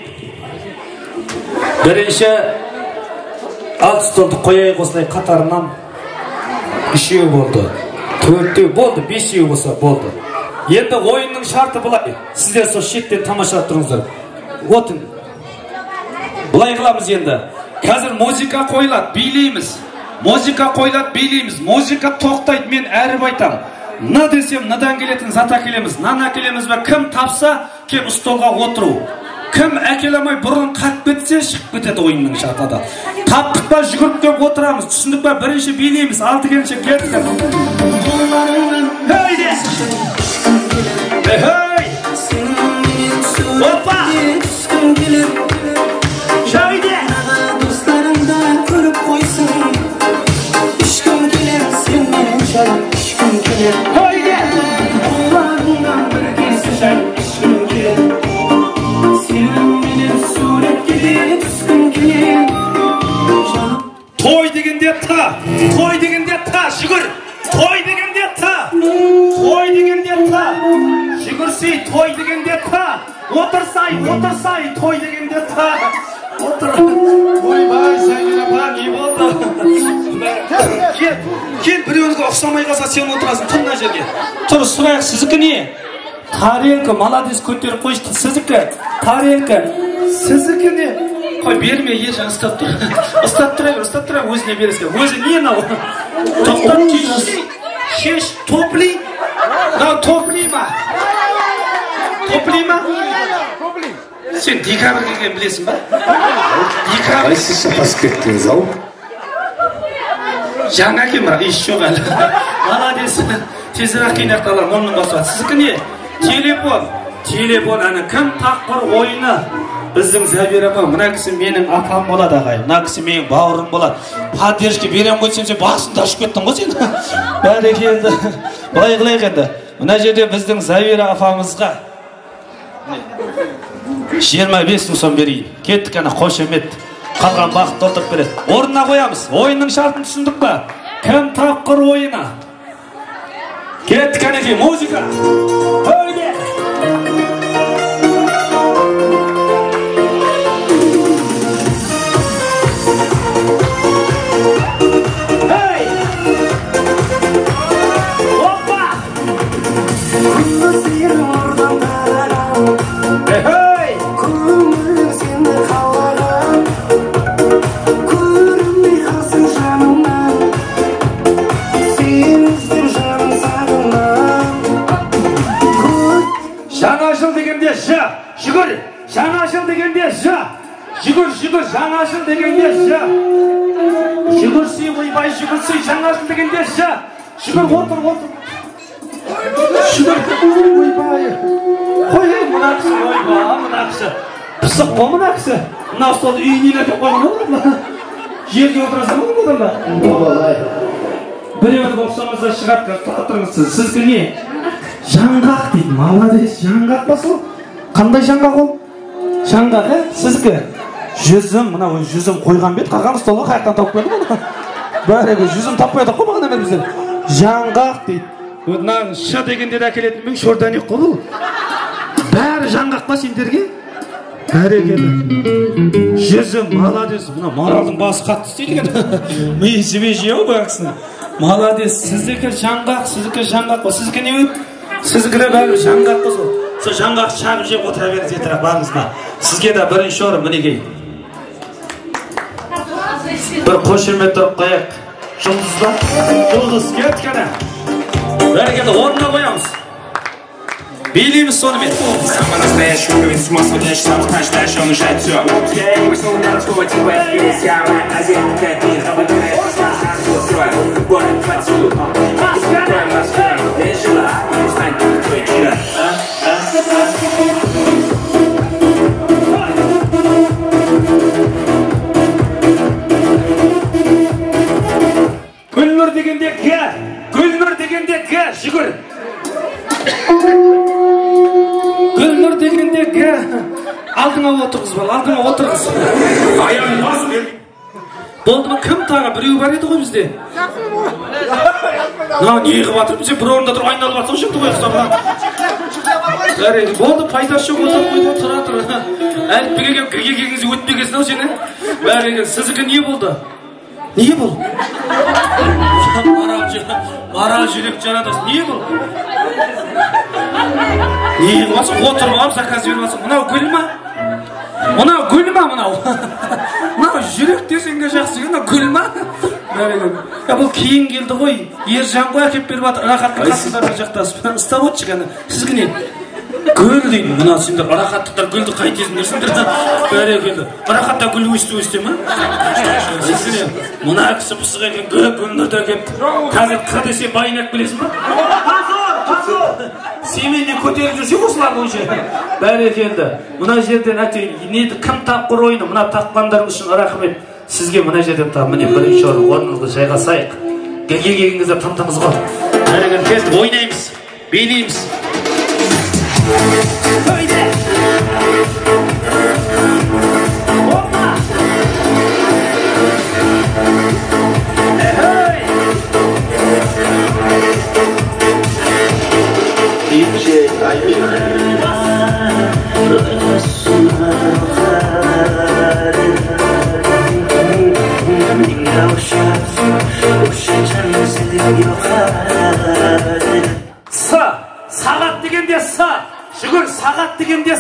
Бірінші alt stolды қояйық осылай қатарынан. 3 болды, 4 болды, 5 болса болды. Енді ойынның шарты бұлай. Сіздер сол шеттен тамашалап тұрыңыздар. Отын. Бұлай қыламыз енді. Қазір музыка қойылады, билейміз. Музыка қойылады, билейміз. Музыка тоқтайды, мен әріп айтам. Ны десем, ныдан келетін зат әкелеміз. Нан әкелеміз бе, кім тапса, кеп столға отыру. Кім әкелемей бұрын қат кетсе, шығып кетеді ойынның шартада. Таптық па, жүгіріп деп отырамыз. Түсіндік па, бірінші билейміз. Алты келінші келдік. Хейде! Хей! Опа! Шайде! Dostlarında görüp koysun. İşkım gelir senin şay, işkım gelir. Haydi! Onlarından bir kez şay, işkım gelir. Senin benim suret gelir, üstüm gelir. Toy degende ta, toy degende ta, şükür. Toy degende ta, toy degende ta. Şükürsi, toy degende ta. Otursay, toy degende ta. Otur. Oyбай, sen yine bana iyi oldu. Gel, birinizге ұқсамай қалса сен отырасың, тұр мына жерге. Тұр, сұрайық, сіздікі не? Тарелка, молодец, көтеріп қойшы, сіздікі. Тарелка, сіздікі не? Қой, берме, ержан, ұстап тұр. Ұстап тұра бер, өзіне бересің. Өзі не мынау? Тоқтат, шеш, топли. Мынау топли ма? Топли ма? Сен декабр келген білесің ба? Декабр. Қайсысы басып кеттіңіз ау? Жаңа кен бірақ еш жоқ әлі. Молодец. Тезірек қинақталар, мұның басуға. Сіздікі не? Телефон әні кім тақпыр ойыны? Біздің Зәбира апа, мына кісі менің апам болады ағайын. Мына кісі менің бауырым болады. Поддержка берем қойсам сен басында ашып кеттің ғой сен. Бәрекелді. Былай қылайық енді. Мына жерде біздің Зәбира апамызға 25 сом берейін. Кеттік ана қошемет. Қалған бақыт толтырып береді. Орнына қоямыз. Ойынның шартын түсіндік па? Кім тапқыр ойына? Кеттік әнеке, музыка. Ойге! Hey! Опа! Hey! Жаңа жыл дегенде жүгір, жаңа жыл дегенде жүгір, жаңа жыл дегенде жүгірсей, ойбай жүгірсей, жаңа жыл дегенде жүгір, отыр. Жүгір, ойбай. Қой, мына кісі, ойбай, мына кісі. Пысық қой мына кісі. Мына столды үйіне елетіп қойған olur mu? Жерге отырасың olur mu da? Біреуді оқсамызда шығады, тұрыңыз. Сізгі не? Жаңғақ дейді, молодец, жаңғақ па сол? Қандай жаңғақ ол? Жаңғақ, сізгі? Жүзім, мына жүзім қойған бет, қаған столға қаяқтан тауып берді ғой? Бәрегі жүзім таппайды қой маған әмір біздер. Жаңғақ дейді. Мына шы дегенде де әкелетін бен шорданек қой бұл. Бәрі жаңғақ па сендерге? Бәрекелді. Жүзім, молодец, мына маралдың басы қатты істейді екен. Миы жеу бақсың. Молодец, сіздікі жаңғақ, сіздікі не өт? Сізгілі бәрі жаңғақ қыз ол. Сол жаңғақ шағып жеп отыра беріңіз етірақ барыңызда. Сізге де бірінші орын мінекей. Бір қошемет тұрып қаяқ. Жұлдызда. Жұлдыз кеткені. Бәрекелді орнына қоямыз. Билейміз сонымен. Самый настоящий уровень смысла для самых настоящий, он решает все. Мысл городского типа, это самая азиатская книга, обыграет строя, город поцелуй. Москва, я жила, не знаю, кто я чира. Gülnur degende жүгір. Gülnur degende алдыңа отырғыз бал, алдыңа отырғыз. Аяғын басып бер. Болды ма, кім тағы? Біреу бар еді ғой бізде. Не қылып жатыр? Бізде бір орында тұрып айналып жатыр ғой, шықты қойықса ба. Болды, пайдасы жоқ отырып қойды, тұра. Әліппеге келгеніңізде өтпегесін ау сені. Бәрекелді, сіздікі не болды? Не бұл? Марал жүрек жаратасың. Не бұл? Не қыласың? Отырып алып, заказ беріп алсың. Мынау гүл ма? Мынау жүрек десеңге жақсы. Мынау гүл ма? бұл кейін келді ғой. Ержан ғой әкеп беріп жатыр. Рахаттың қасындағы жақтасып. Ұстап отыршы кәні. Сізгі не? Гүл деймін. Мұна сендер рахаттықтар гүлді қайтесіңдерсіңдер. Бәрекелді. Рахатта гүл өсті ма? Сізгі не? Мұна кісі пысық екен гүлнұрды әкеп. Қазір қа десе байынақ білесің ба? Семенде көтеріп жүрсе осылар бойынша. Бәрекелді. Мұна жерден неді кім тапқыр ойыны? Мұна таққандар үшін рахмет. Сізге мұна жерден тап, міне бірінші орныңызды жайғасайық. Келгеніңізді тымтымыз ғой. Бәрекелді, ойнаймыз, билейміз. Көйде! Опа! Эхой! DJ Сағат дегенде жүгір сағат дегенде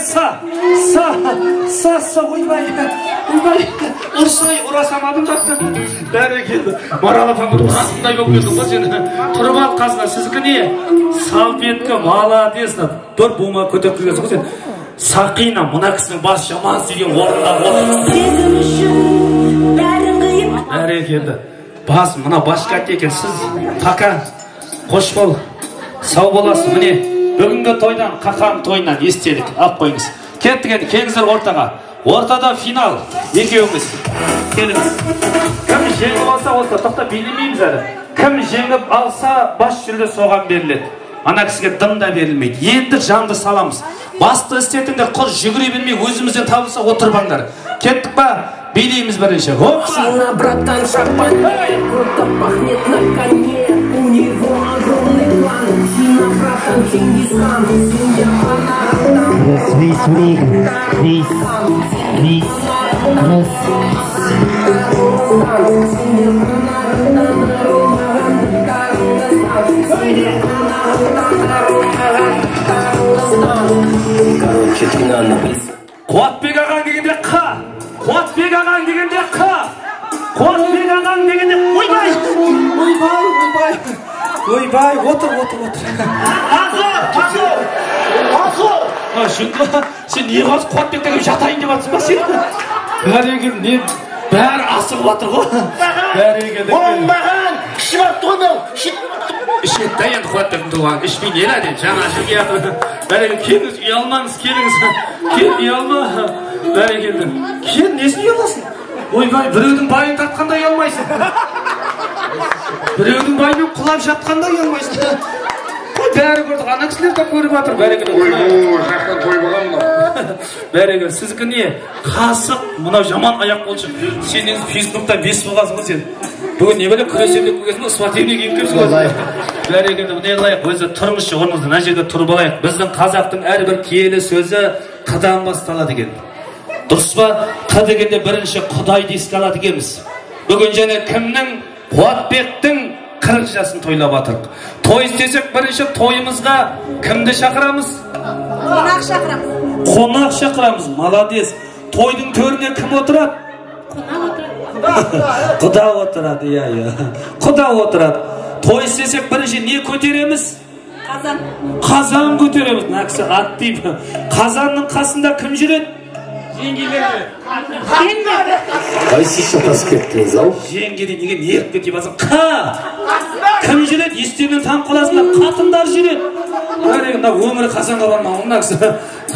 ойбай ұрсай ұрасамадым да бәрекелді маралатан бір ұрасындай болып келдің ғой сені тұрып ал қасына сізгі не салпеткі молодец бір бума көтеріп келгенсің ғой сен Сақина мына кісінің бас жаман істеген орында бәрекелді бас мына басқат екен сіз қақа қош бол сау боласың міне бүгінгі тойдан қақаның тойынан естелік алып қойыңыз кеттік енді келіңіздер ортада финал екеуіңіз келіңіз кім жеңіп алса тоқта билемейміз әлі кім жеңіп алса бас жүлде соған беріледі ана кісіге дым да берілмейді енді жанды саламыз басты істетіңдер құр жүгіре бермей өзімізден табылса отырбаңдар кеттік па билейміз бірінші братан шапан круто пахнет на коне у него огромный план Сина братан Чингисхан весь миг весь Қуатбек ағаң дегенде қа Қуатбек ағаң дегенде қа Қуатбек ағаң дегенде ойбай отыр сен не қаз Қуатбек деген жатайын деп жатсың ба сен бәрекелді бәрі асығып жатыр ғой бәрекелді оңбаған ішіп атты ғой мынау ішеді енді Қуатбектің туған ішпей не әлі жаңа жеге бәрекелді келіңіз ұялмаңыз келіңіз кел ұялма бәрекелді кел несін ұяласың ойбай біреудің байын тартқанда ұялмайсың біреудің байымен құлап жатқанда ұялмайсың бәрі көрдік ана кісілер де көріп жатыр бәрекелді жақтан той болған мынау бәрекелді сіздікі не қасық мынау жаман аяқ болшы сен енді фейсбукта бес болғансың ғой сен бүгін не біле күресем деп келгенсің ғой спортивный киіп келіпсің ғой бәрекелді не қылайық өзі тұрыңызшы орныңызда мына жерде тұрып алайық біздің қазақтың әрбір киелі сөзі қыдан басталады екен дұрыс па қ дегенде бірінші құдайды еске алады екенбіз бүгін және кімнің Қуатбектің 40 жасын тойлап жатырық той істесек бірінші тойымызға кімді шақырамыз қонақ шақырамыз молодец тойдың төріне кім отырады құда отырады иә құда отырады той істесек бірінші не көтереміз қазан көтереміз мына кісі ат дейді қазанның қасында кім жүреді қайсы шатасып кеттіңіз ау жеңге дейді неге неғып кетіп жатсың кім жүреді естерінен танып қаласыңдар қатындар жүреді мына өмірі қазанға бармаған мына кісі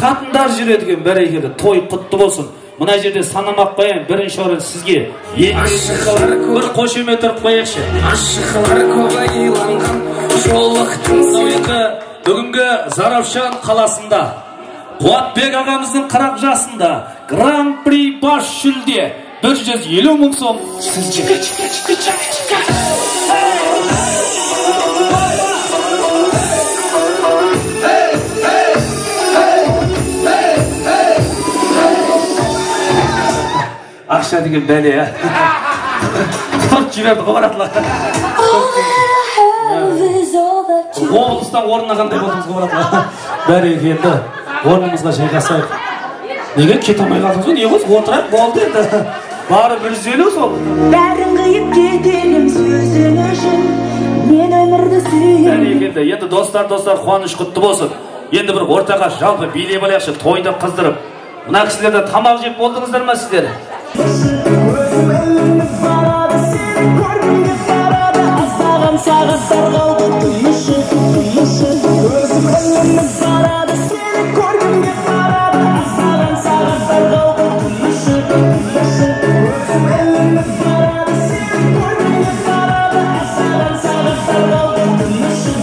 қатындар жүреді екен бәрекелді той құтты болсын мына жерде санамақ қояйын бірінші орын сізге бір қошемет ұрып қояйықшы ашықлар көбейланған жолықтың енді бүгінгі Заравшан қаласында Қуатбек ағамыздың 40 жасында гран-при бас жүлде 150 мың сом сізге ақша деген бәле тұрып жіберді ғобаратылар облыстан орнағандай болдыңыз ғобаратылар бәрекелді орнымызға жайғасайық неге кете алмай қалдыңыз ғой не қойсың отырайық болды енді бары 150 сол бәрін Kayıp gidelim sözün için. Men ömürde süyüm. Endi dostlar quvanish qutlu bo'lsin. Endi bir o'rtaqa jalpı biyley bo'layapti, to'yda qizdirib. Mına kishilarda tamoq jeb bo'ldingizlarmi sizlar? Özüm elimde parada seni ko'rgimga parada asag'am sag'atlar qaldi tuyushi. Özüm elimde parada seni ko'rgimga parada asag'am sag'atlar qaldi tuyushi. Özüm elimde parada seni ko'rgimga parada asag'am sag'atlar qaldi tuyushi.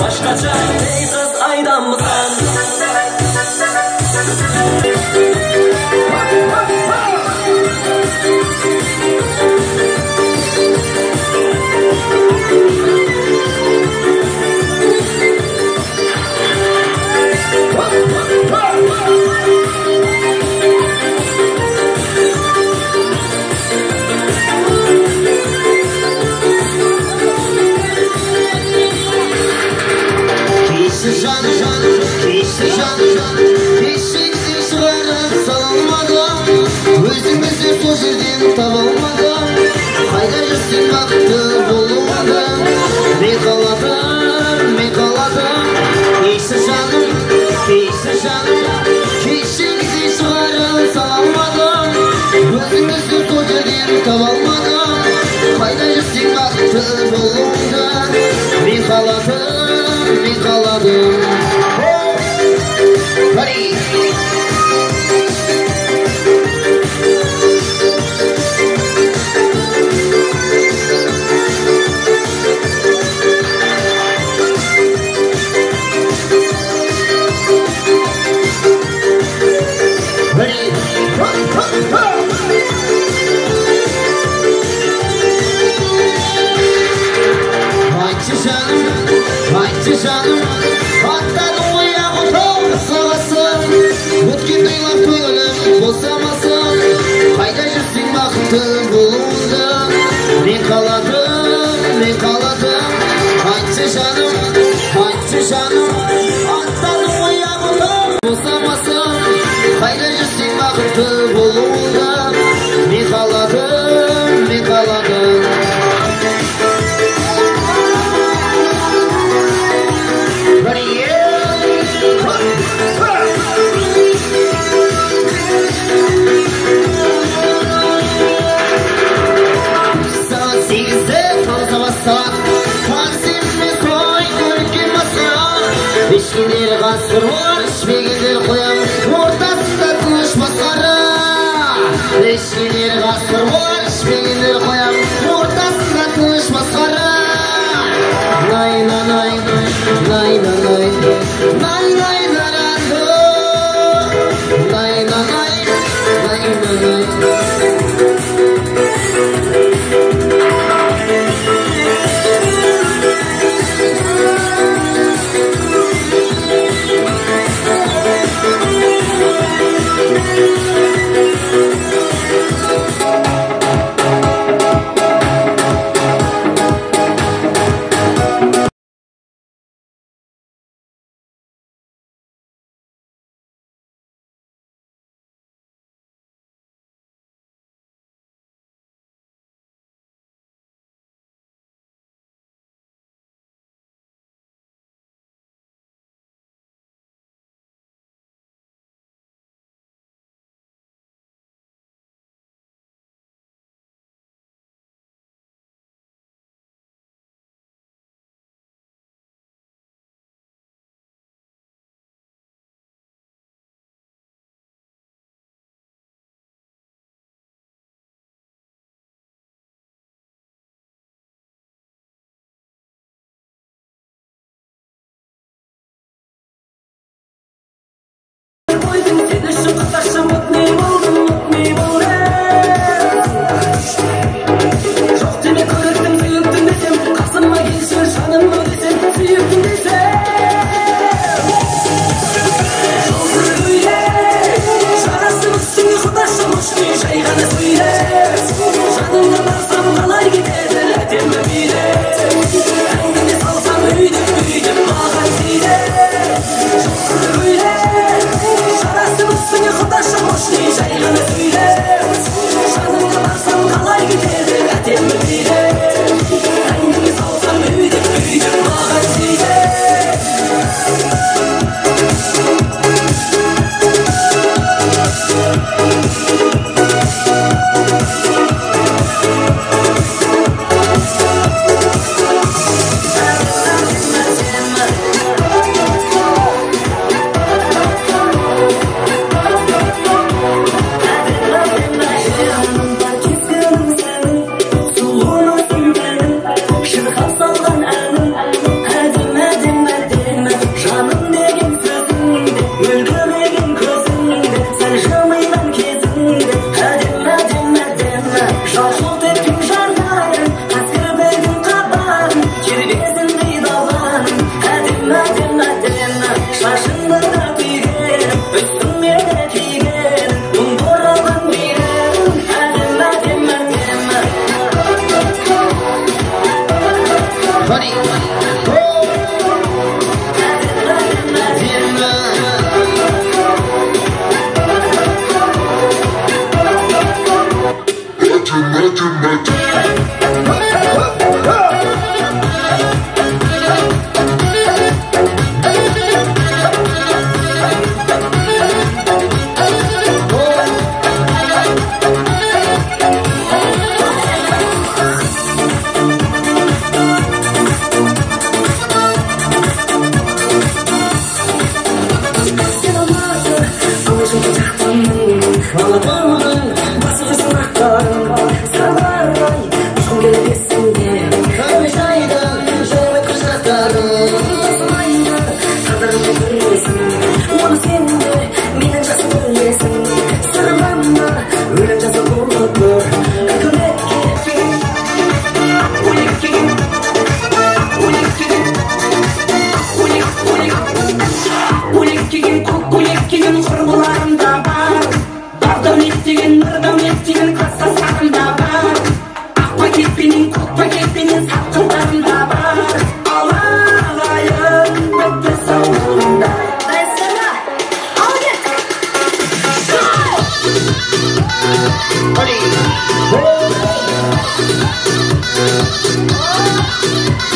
Başkaca ey kız aydan mısın? жымиған кезіңде әдемі әдемі әдемі жал-жал еткен жанарың қазір бүгін қабағың тербезіндей даланың әдемі әдемі әдемі шашыңды да түйген үстіңе де киген мұң бұралған менің әдемі әдемі әдемі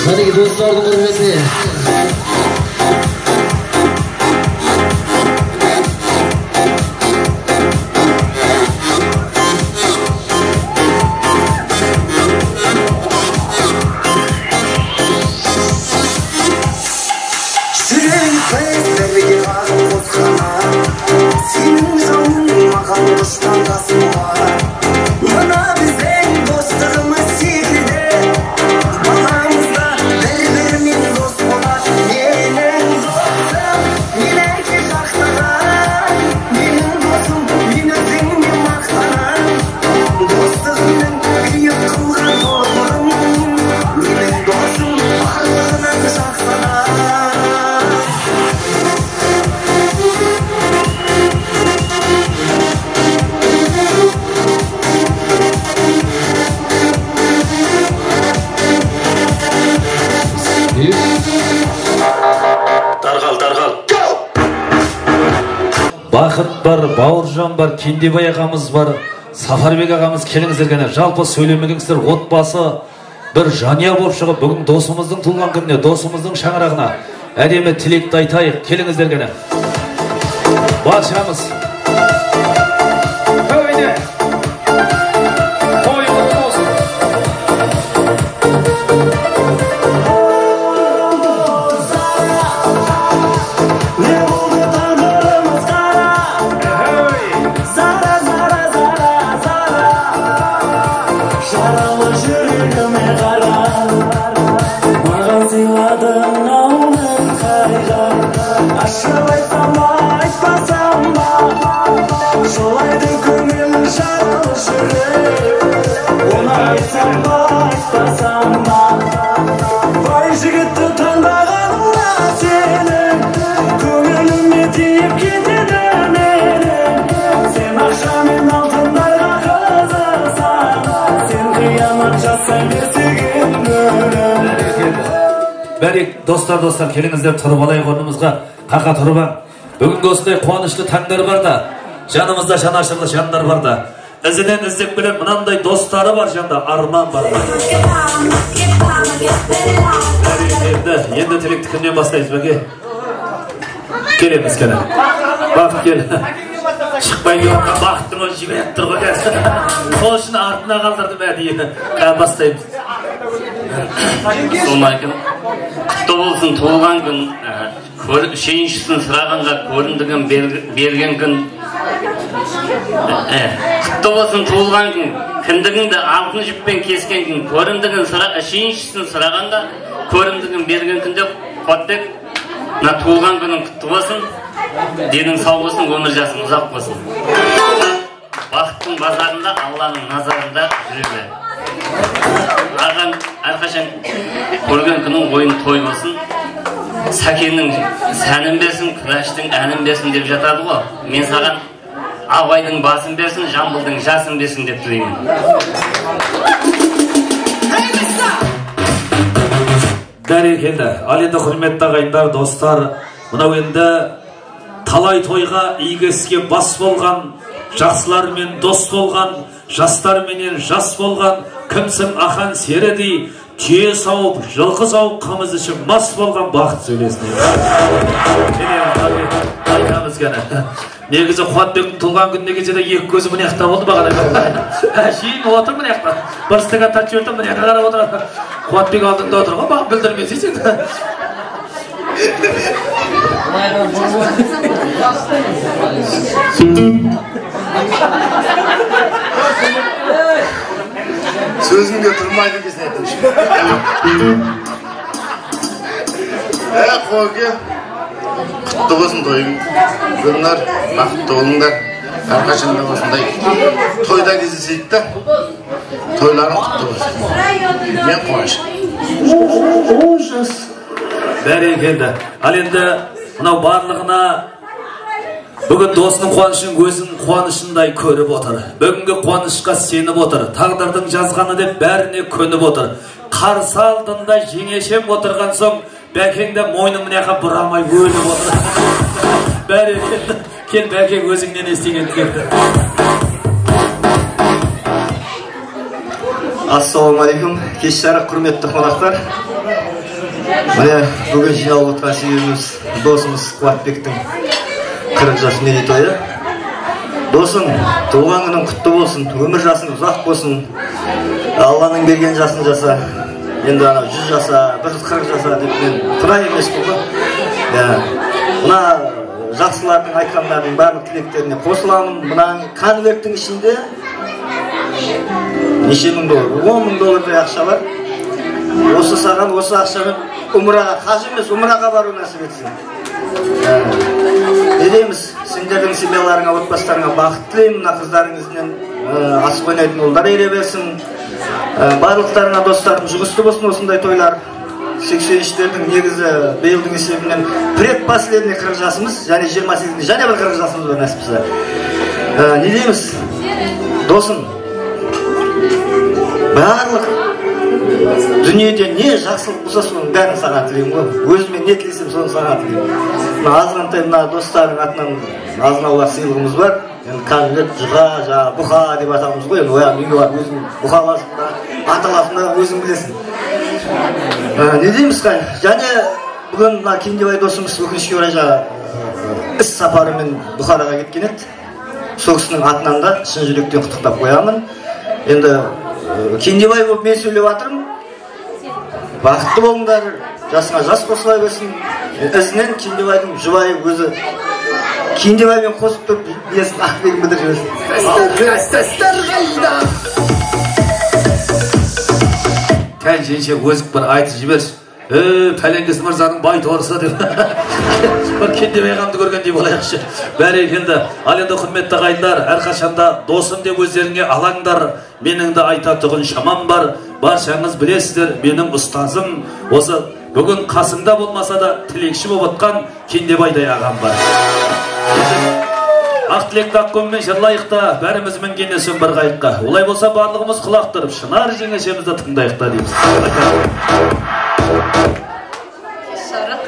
Hadi dostlarım hürmeti. Бақыт бар, Бауыржан бар, Кендебай ағамыз бар, Сафарбек ағамыз келіңіздер гәне. Жалпы сөйлемегіңіздер отбасы бір жанұя болып шығып, бүгін досымыздың туылған күніне, досымыздың шаңырағына әдемі тілекті айтайық. Келіңіздер гәне. Баршамыз. Өйне. Бәрек достар келіңіздер тұрып алайық орнымызға. Қақа тұрып аң. Бүгінгі осындай қуанышты таңдар бар да, жанымызда жанашырлы жандар бар да, ізінен іздеп келем мынандай достары бар жанда, арман бар. Енді тілекті кімнен бастаймыз бәке? Келеміз кәне. Бақыт кел. Шықпай келіп, бақыттың ол жіберіп тұр ғой кәсі. Қошын артына қалдырды мәдейі. Бастаймыз. Солмайкын, құтты болсын туылған күн, шейіншісін сұрағанға көріндігін берген күн. Құтты болсын туылған күн, кіндігіңді алтын жіппен кескен күн, көріндігін шейіншісін сұрағанға көріндігін берген күнде қоттек, туылған күнің құтты болсын, денің сау болсын, өмір жасың ұзақ болсын. бақыттың базарында Алланың назарында жүре. Аған әрқашан көрген күнің ойын той болсын. Сәкеннің сәнін берсін, күләштің әнін берсін деп жатады ғой. Мен саған Абайдың басын берсін, Жамбылдың жасын берсін деп тілеймін. Бәрекелді. Ал енді құрметті ағайындар, достар, мынау енді талай тойға игі іске бас болған, жақсылармен дос болған, жастарменен жас болған, кімсің ахан середей, түйе сауып, жылқы сауып, қымыз ішіп мас болған бақыт сөйлесін. Айтамыз кәні. Негізі Қуатбектің туылған күніне кешеде екі көзі міне аяқта болды бағана. Шейін отыр міне аяқта. Бір стакан тартып жібердім, міне аяққа қарап отырады. Қуатбек алдында отыр ғой, бағып білдірмесейсің. Сөзімге тұрмайды десін айтыңшы. Қуаке, құтты болсын тойың. Гүлнар, бақытты болыңдар. Әрқашанда осындай тойда кездесейік та, тойларың құтты болсын. Мен қуаныш. Бәрекелді. Ал енді мынау барлығына бүгін досының қуанышын өзінің қуанышындай көріп отыр. Бүгінгі қуанышқа сеніп отыр. Тағдырдың жазғаны деп бәріне көніп отыр. Қарсы алдында жеңешем отырған соң Бәкеңді мойны мыняқа бұрамай өліп отыр. Бәрекелді. Кел Бәкең өзіңнен естіген келді. Ассалаумағалейкум. Кеш жарық құрметті қонақтар. Міне бүгін жиналып отырған себебіміз досымыз Қуатбектің 40 жас мерейтойы. Досым, туған күнің құтты болсын, өмір жасың ұзақ болсын. Алланың берген жасын жаса. Енді 100 жаса, 140 жаса деп мен құдай емес болды. Мына жақсылардың айтқандарының барлық тілектеріне қосыламын. Мына конверттің ішінде неше мың доллар, 10 мың доллардай ақша бар. Осы саған, осы ақшамен умраға, қажы емес, умраға бару нәсіп етсін. Не дейміз, сендердің семьяларыңа, отбасыларыңа бақыт тілеймін, мына қыздарыңызбен асық ойнайтын ұлдар ере берсін. Барлықтарына достарым жұғысты болсын осындай тойлар. 83-лердің негізі биылдың есебінен предпоследний 40 жасымыз, және 28-дің және бір 40 жасымыз бар нәсіпсі. Не дейміз, досым, барлық дүниеде не жақсылық болса соның бәрін саған тілеймін ғой. Өзіме не тілесем соны саған тілеймін. Азғантай мына достардың атынан азын-аулақ сыйлығымыз бар. Конверт, жұға, бұқа деп атамыз ғой. Үйге бар, өзің бұқаласында, аталасында өзің білесің. Не дейміз қай? Және бүгін Кендебай досымыз өкінішке орай іс сапарымен Бұхараға кеткен еді. Сол кісінің атынан да шын жүректен құттықтап қоямын. Енді Кендебай болып мен сөйлеп жатырмын. Бақытты болыңдар, жасыңа жас қосыла берсін. Ізінен Кендебайдың жұбайы өзі Кендебаймен қосып тұрып несін Ақбегін білдіріп жіберсін. Кән женше өзік бір айтып жіберші. Пәленгесі мырзаның бай торысы деп. Бір Кендебай ағамды көргендей болайықшы. Бәрекелді. Ал енді құрметті ағайындар, әрқашанда досым деп өздеріңе алаңдар. Менің де айтатұғын шамам бар. Баршаңыз білесіздер, менің ұстазым осы бүгін қасымда болмаса да тілекші болып отқан Кендебайдай ағам бар. Ақ тілекті аққонмен жырлайықта, бәріміз мінгенесін бір қайыққа. Олай болса барлығымыз құлақ тұрып, шынар жеңешемізді тыңдайықта дейміз. Шарық,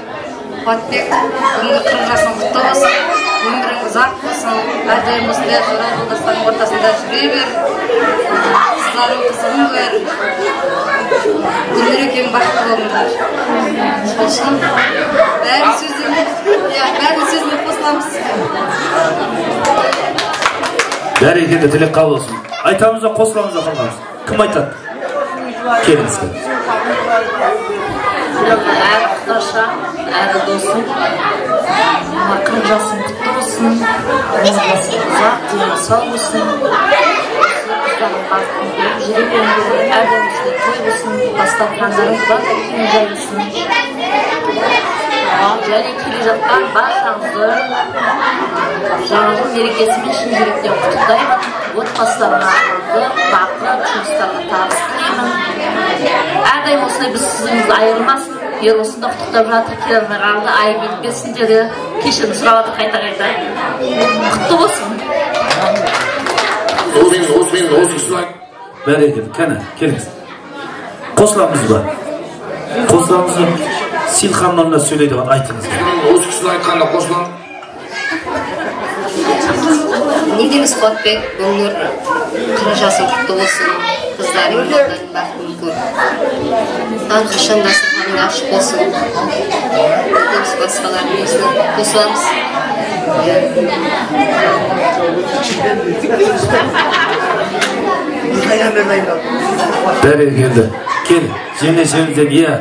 Қуатбек, бүгінгі 40 жасың құтты болсын, өмірің ұзақ болсын, әрдайым осындай жора жолдастардың ортасында жүре бер, қыздарың қызығын көр, өмір екен бақытты болыңдар. Сосын бәрін сөзіне қосыламыз. Бәрекелді, тілек қабыл болсын. Айтамыз да қосыламыз да қалғамыз. Кім айтады? Келіңіз. Әрі құдаша, әрі досым, 40 жасың құтты болсын, ұзақ дені сау болсын, әрдайым той болсын, бастапқандарың да жайылсын. және келе жатқан баршаңызды жаңа жыл мерекесімен шын жүректен құттықтаймын. Отбасыларына амандық, бақыт, жұмыстарына табыс тілеймін. Әрдайым осылай біз сізіңізді айырмасын. Егер осында құттықтап жатыр, келе алмай қалды, айып етпесін деді. Кешірім сұрап жатыр қайта-қайта. Құтты болсын. Бәрекелді, кәне, келіңіз. Қосыламыз ба? Қосыламыз ба? Силханның орнына сөйлейді бар, айтыңыз. Осы кісінің айтқанда қосылам. Не дейміз Қуатбек, өмір 40 жасың құтты болсын, қыздарың бақытын көр. Әрқашан дастарханың ашық болсын. Дейміз басқалардың өзіне қосыламыз. Бәрекелді, кел, жеңешемізден, иә,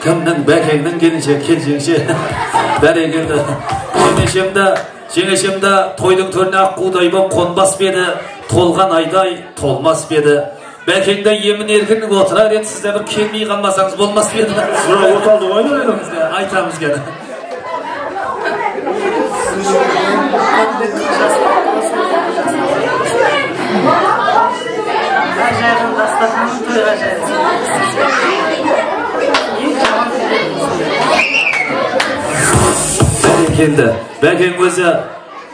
кімнің бәкеңнің келінше, кел жеңше. Бәрекелді, жеңешемді тойдың төріне аққудай боп қонбас беді, толған айдай толмас беді. Бәкеңді емін еркінік отырар еді, сізде бір келмей қалмасаңыз болмас беді. Сұрақ оталды ойын айтамыз кәді. Жайғын дастарханын тойға жайғыз. Бәрекелді, бәкең өзі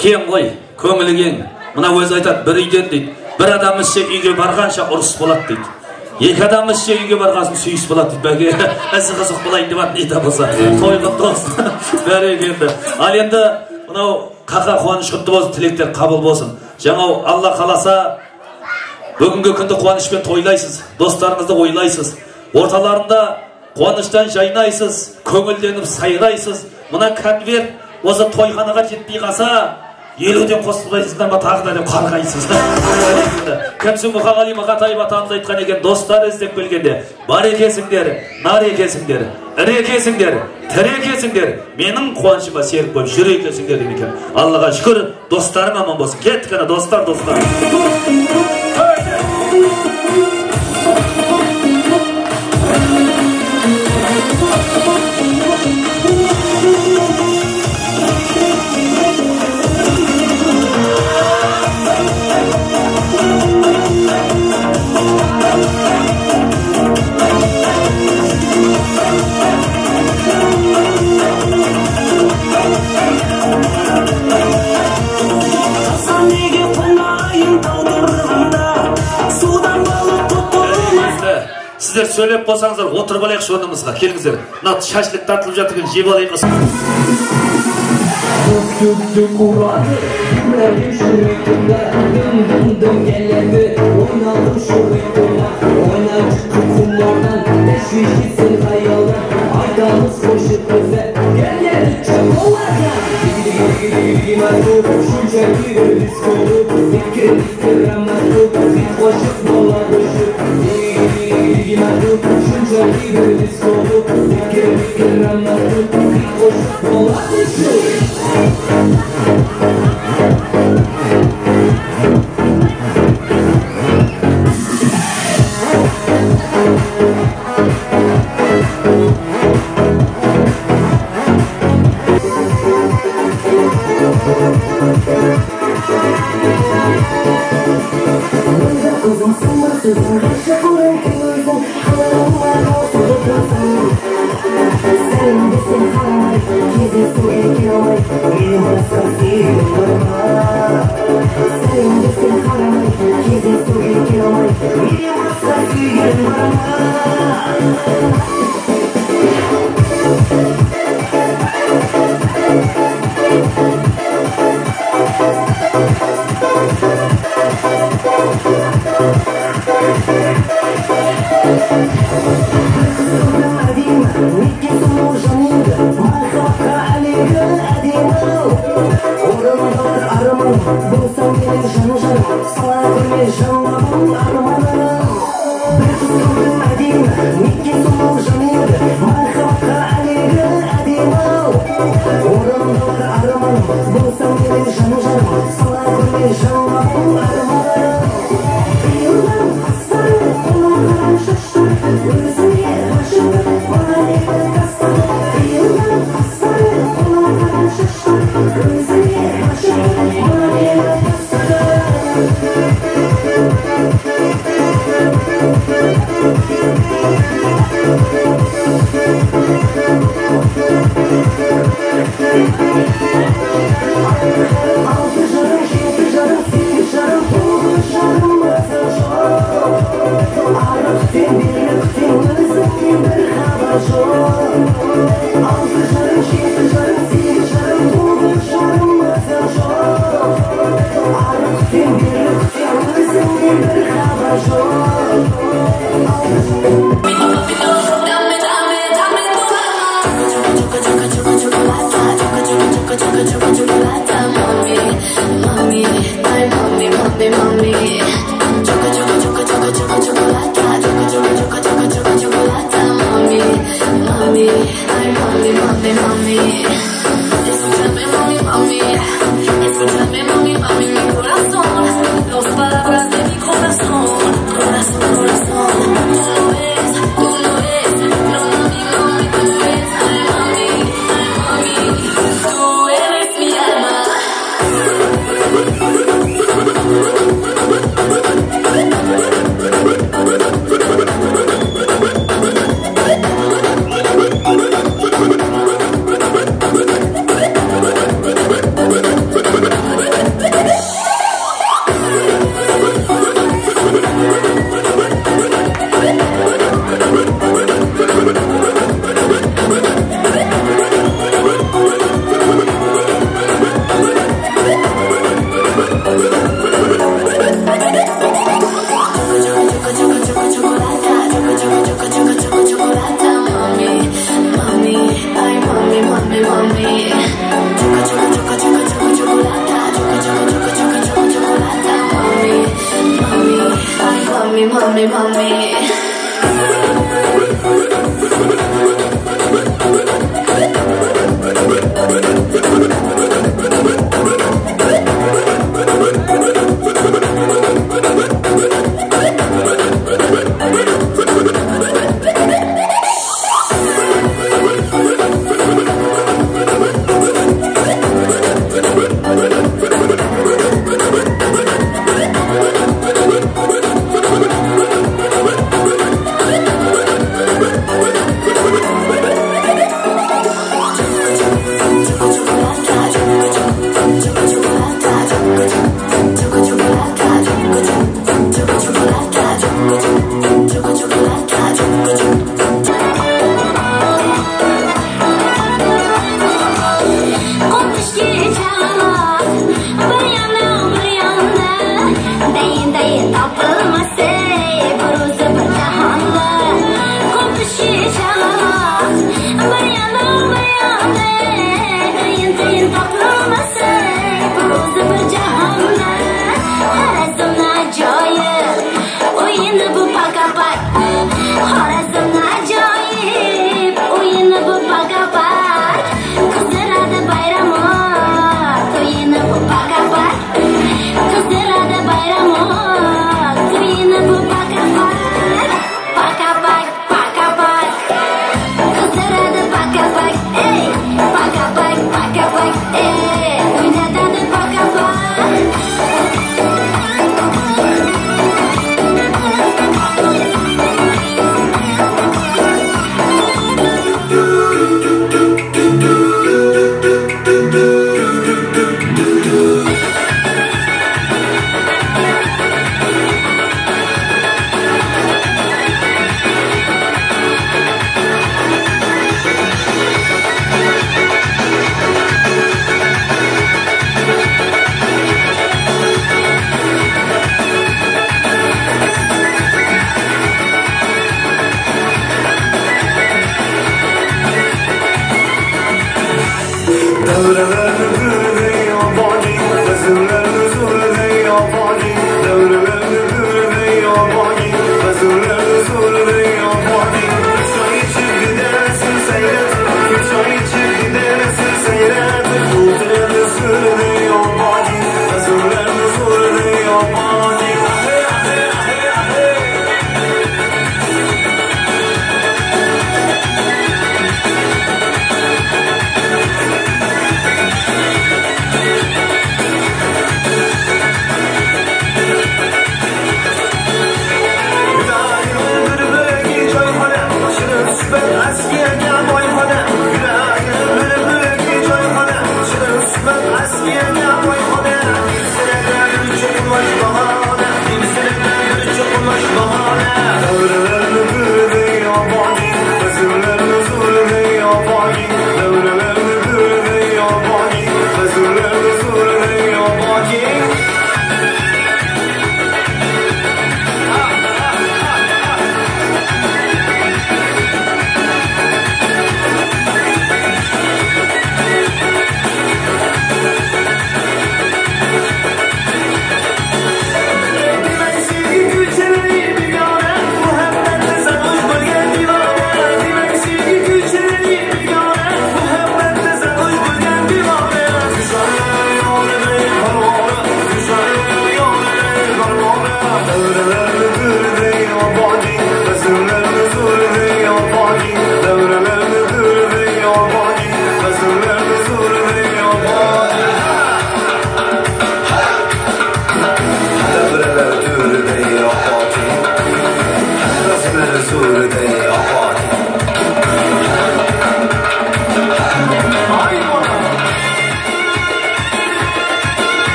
кең ғой, көңілі кең. Мына өзі айтады, бір үйден дейді, бір адам ішсе үйге барғанша ұрыс болады дейді. Екі адам ішсе үйге барғасын сүйіс болады дейді. Бәке, әсі қызық болайын деп ат не де болса, тойғын тосын. Бәрекелді. Ал енді мынау қақа қуаныш құтты болсын, тілектер қабыл болсын. Жаңау Алла қаласа бүгінгі күнді қуанышпен тойлайсыз, достарыңызды ойлайсыз, орталарында қуаныштан жайнайсыз, көңілденіп сайрайсыз. Мына конверт осы тойханаға жетпей қалса, 50-ден қосылмайсыздар ма тағы да деп қарғайсыз. Кәмсі Мұқағали Мақатаев атамыз айтқан екен, достар іздеп келгенде, бар екесіңдер, нар екесіңдер, ірі екесіңдер, тірі екесіңдер, менің қуанышыма серік болып жүр екесіңдер деген екен. Аллаға шүкір, достарың аман болсын. Кеттік ана, достар. Сіздер сөйлеп болсаңыздар, отырып алайық орнымызға. Келіңіздер. Мына шашлық тартылып жатыр екен, жеп алайық. We'll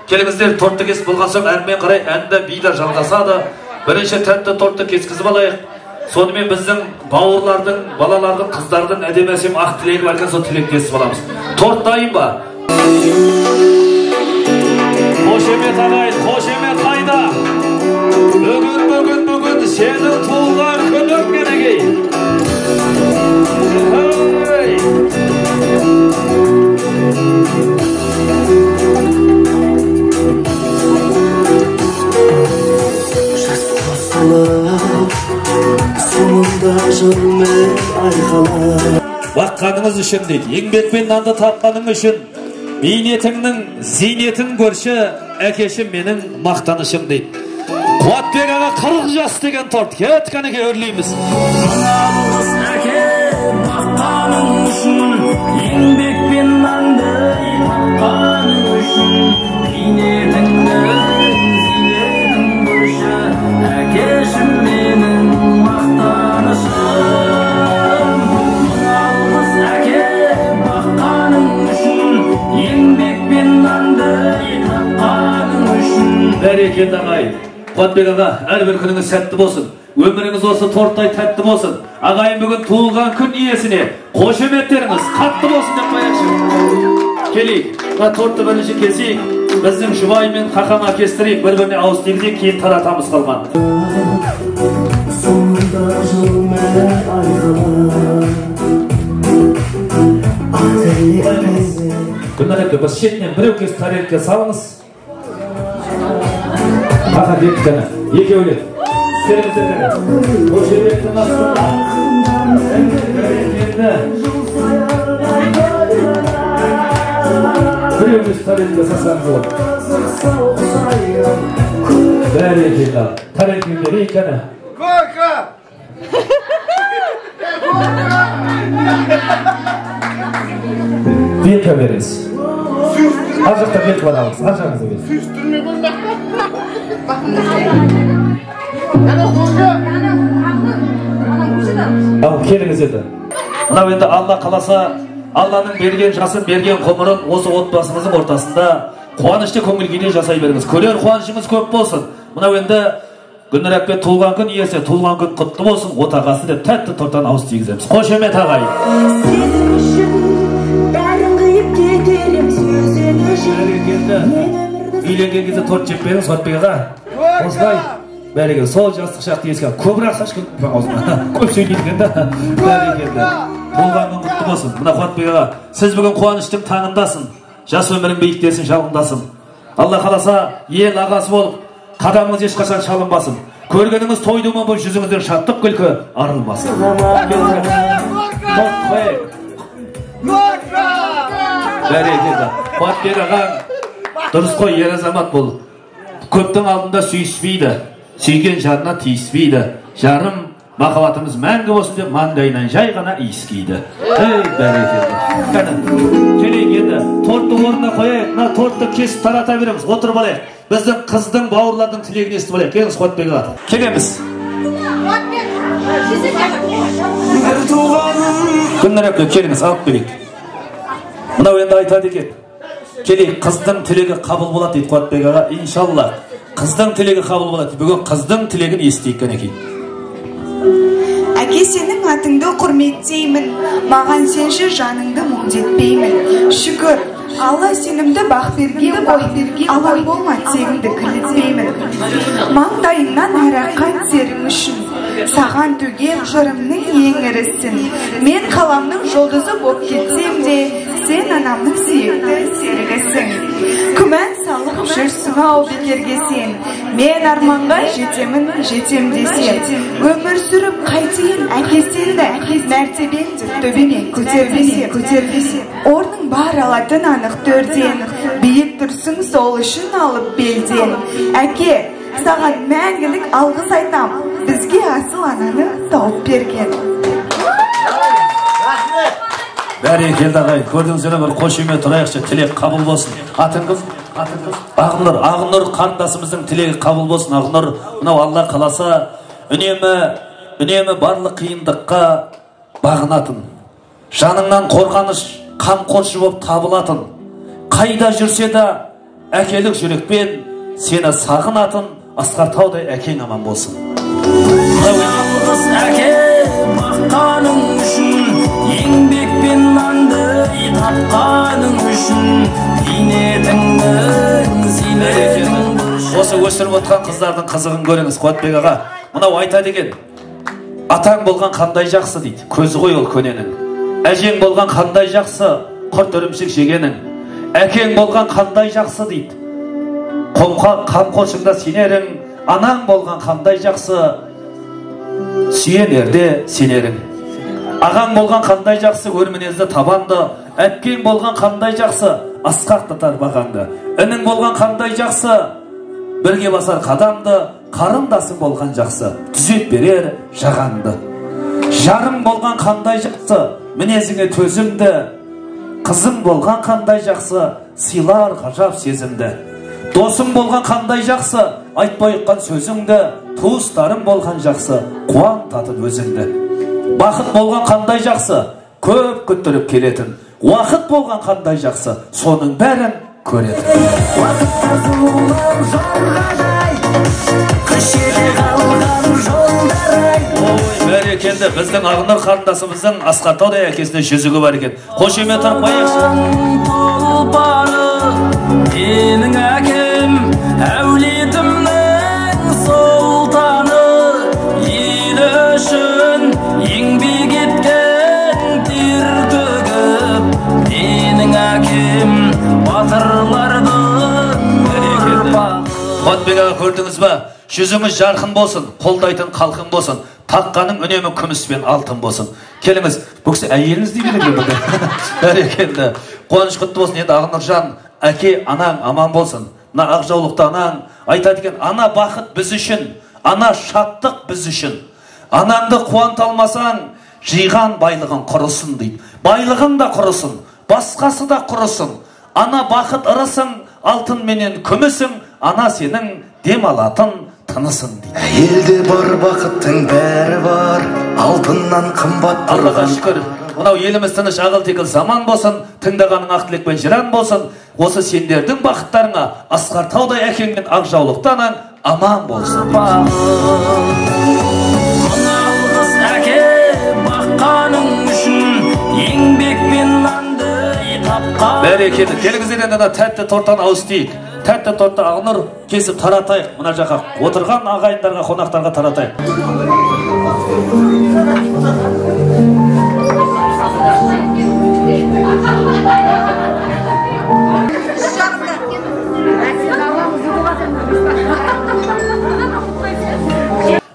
Келіңіздер, тортты кесіп болған соң әрмен қарай әнді биді жалғасады. Бірінші тәтті тортты кескізіп алайық. Сонымен біздің бауырлардың, балалардың, қыздардың әдемі әсем ақ тілегі бар екен, сол тілектесіп аламыз. Торт дайын ба? Қошемет ағайын, қошемет қайда? Бүгін сенің туылған күнің кенегей. Баққаныңыз үшін дейді, еңбекпен нанды тапқаның үшін, бейнетіңнің зейнетін көрші, әкешім менің мақтанышым дейді. Қуатбек аға 40 жас деген торт, кәнеке өрлейміз. Нағыз әке баққаның үшін, еңбекпен нанды тапқаның үшін, бейнетіңнің зейнетін көрші, әкешім менің мақтанышым. Бәрекелді ағай, Қуатбек аға, әрбір күніңіз сәтті болсын. Өміріңіз осы торттай тәтті болсын. Ағайын бүгін туылған күн иесіне қошеметтеріңіз қатты болсын деп қояйықшы. Келейік, тортты бірінші кесейік. Біздің жұбай мен қақам әкестірейік, бір-біріне ауыз тигізейік, кейін таратамыз қалған. Күнәлекке біз шетінен біреу кес тарелке салыңыз. Қақа бекітіні, екеулет. Істеріңіздерді. Қошеметтің астында. Біреу кес тарелке сасаңыз olur. Бәрі екелі. Тарелкелері екені. Койка! Белка беріңіз. Ажықта белка бар алыңыз. Ажағыңызды беріңіз. Süstürme bulmak. Ал келіңіз еді. Мынау енді Алла қаласа, Алланың берген жасын, берген ғұмырын осы отбасыңыздың ортасында қуанышты көңіл күйде жасай беріңіз. Көрер қуанышыңыз көп болсын. Мынау енді Гүлнұр әпке туылған күн иесі, туылған күн құтты болсын, отағасы деп тәтті торттан ауыз тигіземіз. Қошемет ағай. Сезім үшін бәрін қиып кетерім, сөзің үшін. Үйленген кезде торт жеп беріңіз, Қуатбек аға. Осылай, бәрекелді, сол жастық шақты еске көбірек саш күн аузына. Көп сөйлейді да. Бәрекелді. Туылған күн құтты болсын. Мына Қуатбек аға, сіз бүгін қуаныштың таңындасын. Жас өмірің биіктесін, жалындасын. Алла қаласа, ел ағасы болып, қадамыңыз ешқашан шалынбасын. Көргеніңіз тойды ма бұл жүзіңізден шаттық күлкі арылмасын. Бәрекелді. Қуатбек ағаң дұрыс қой, ер азамат бол. Көптің алдында сүйіспейді, сүйген жарына тиіспейді. Жарым, махаббатымыз мәңгі болсын деп маңдайынан жай ғана иіскейді. Ей, бәрекелді. Келейік енді, тортты орнына қояйық. Мына тортты кесіп тарата береміз. Отырып алайық. Біздің қыздың, бауырлардың тілегін естіп алайық. Келіңіз, Қуатбек аға. Келеміз. Гүлнұр әпке, келіңіз, алып берейік. Мынау енді айтады екен. Келейік, қыздың тілегі қабыл болады дейді Қуатбек аға. Иншалла, қыздың тілегі қабыл болады. Бүгін қыздың тілегін естейік кәнекей. Әке, сенің атыңды құрметтеймін, маған сенші жаныңды мұңдетпеймін. Шүкір, Алла сенімді бақ берген Алла болма тегіңді кілітпеймін. Маңдайыңнан араққа терің үшін, саған төгер жырымның ең ірісін. Мен қаламның жұлдызы боп кетсем де, сен анамның сүйікті серігісің. Күмән салып жүрсің ау бекерге сен, мен арманға жетем десем. Өмір сүріп қайтейін әкесенді, мәртебеңді төбеме көтербесем. Орның бар алатын анық төрден, биік тұрсың сол үшін алып белден. Әке, саған мәңгілік алғыс айтам, бізге асыл ананы тауып берген. Бәрекелді ағайын, көрдіңіздер бір қошемет тұрайықшы, тілек қабыл болсын. Атыңыз? Ағынұр қарындасымыздың тілегі қабыл болсын. Ағынұр, мынау Алла қаласа, үнемі барлық қиындыққа бағынатын, жаныңнан қорғаныш, қамқоршы болып табылатын, қайда жүрсе де әкелік жүрекпен сені сағынатын Асқар Таудай әкең аман болсын. Жалғыз әке баққаның үшін, еңбекпен нанды тапқаның үшін, зейнетіңнің зейнетің. Осы өсіріп отқан қыздардың қызығын көріңіз, Қуатбек аға. Мынау айта деген, атаң болған қандай жақсы дейді, көзі ғой ол көненің. Әжең болған қандай жақсы, құрт ірімшік жегенің. Әкең болған қандай жақсы дейді, қамқоршыңда сенерің. Анаң болған қандай жақсы, сүйенерде сенерің. Ағаң болған қандай жақсы, өрмінезді табанды. Әпкең болған қандай жақсы, асқақтатар бағаңды. Інің болған қандай жақсы, бірге басар қадамды. Қарындасың болған жақсы, түзет берер жағаңды. Жарың болған қандай жақсы, мінезіңе төзімді. Қызың болған қандай жақсы, сыйлар ғажап сезімді. Досың болған қандай жақсы, айтпай ұққан сөзіңді. Туыстарың болған жақсы, қуантатын өзіңді. Бақыт болған қандай жақсы, көп күттіріп келетін. Уақыт болған қандай жақсы, соның бәрін көретін. Уақытта сұлулық жолға жай, көшеде қалған жолдар-ай. Бәрекелді, біздің Ағынұр қарындасымыздың Асқар Таудай әкесіне жүзігі бар екен. Қошемет армайықшы. Тұлпары менің әкем, әулетімнің сұлтаны, ел үшін еңбек еткен тер төгіп, менің әкем батырлардың ұрпағы. Қуатбек аға, көрдіңіз ба? Жүзіңіз жарқын болсын, қолдайтын қалқын болсын, таққаның үнемі күміс пен алтын болсын. Келіңіз, бұл кісі әйеліңіз дейді ме? Бәрекелді. Қуаныш құтты болсын. Енді Ағынұржан, әке, анаң аман болсын. Мына Ақжаулықты анаң айтады екен, ана бақыт біз үшін, ана шаттық біз үшін. Анаңды қуанта алмасаң, жиған байлығын құрысын дейді. Байлығың да құрысын, басқасы да құрысын. Ана бақыт ырысың, алтын менен күмісің, ана сенің дем алатын тынысың дейді. Елде бар бақыттың бәрі бар, алтыннан қымбат тұрған. Аллаға шүкір. Мынау еліміз тыныш, ағыл-тегіл заман болсын, тыңдағаның ақ тілекпен жыран болсын. Осы сендердің бақыттарыңа Асқар Таудай әкең мен Ақжаулықты анаң аман болсын. Жалғыз әке баққаның үшін, еңбекпен нанды тапқан. Бәрекелді. Келіңіздер енді тәтті торттан ауыстайық. Тәтті тортты Ағынұр кесіп таратайық. Мына жаққа отырған ағайындарға, қонақтарға таратайық.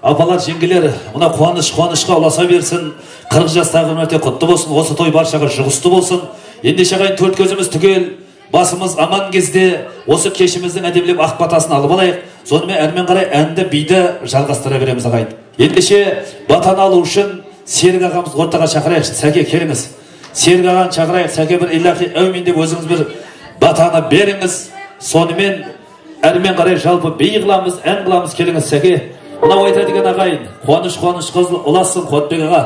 Апалар, жеңгелер, мына қуанышқа ұласа берсін. 40 жастағы өмірте құтты болсын. Осы той баршаға жұғысты болсын. Ендеше ағайын, төрт көзіміз түгел, басымыз аман кезде осы кешіміздің әдемілеп ақ батасын алып алайық. Сонымен әрмен қарай әнді биді жалғастыра береміз ағайын. Ендеше батаны алу үшін Серік ағамыз ортаға шақырайық. Сәке, келіңіз. Серік ағаны шақырайық. Сәке, бір илахи әумин деп өзіңіз бір батаны беріңіз. Сонымен әрмен қарай жалпы бей қыламыз, ән қыламыз. Келіңіз, Сәке. Мынау айта деген ағайын, қуаныш қызыл ұласын Қуатбек аға.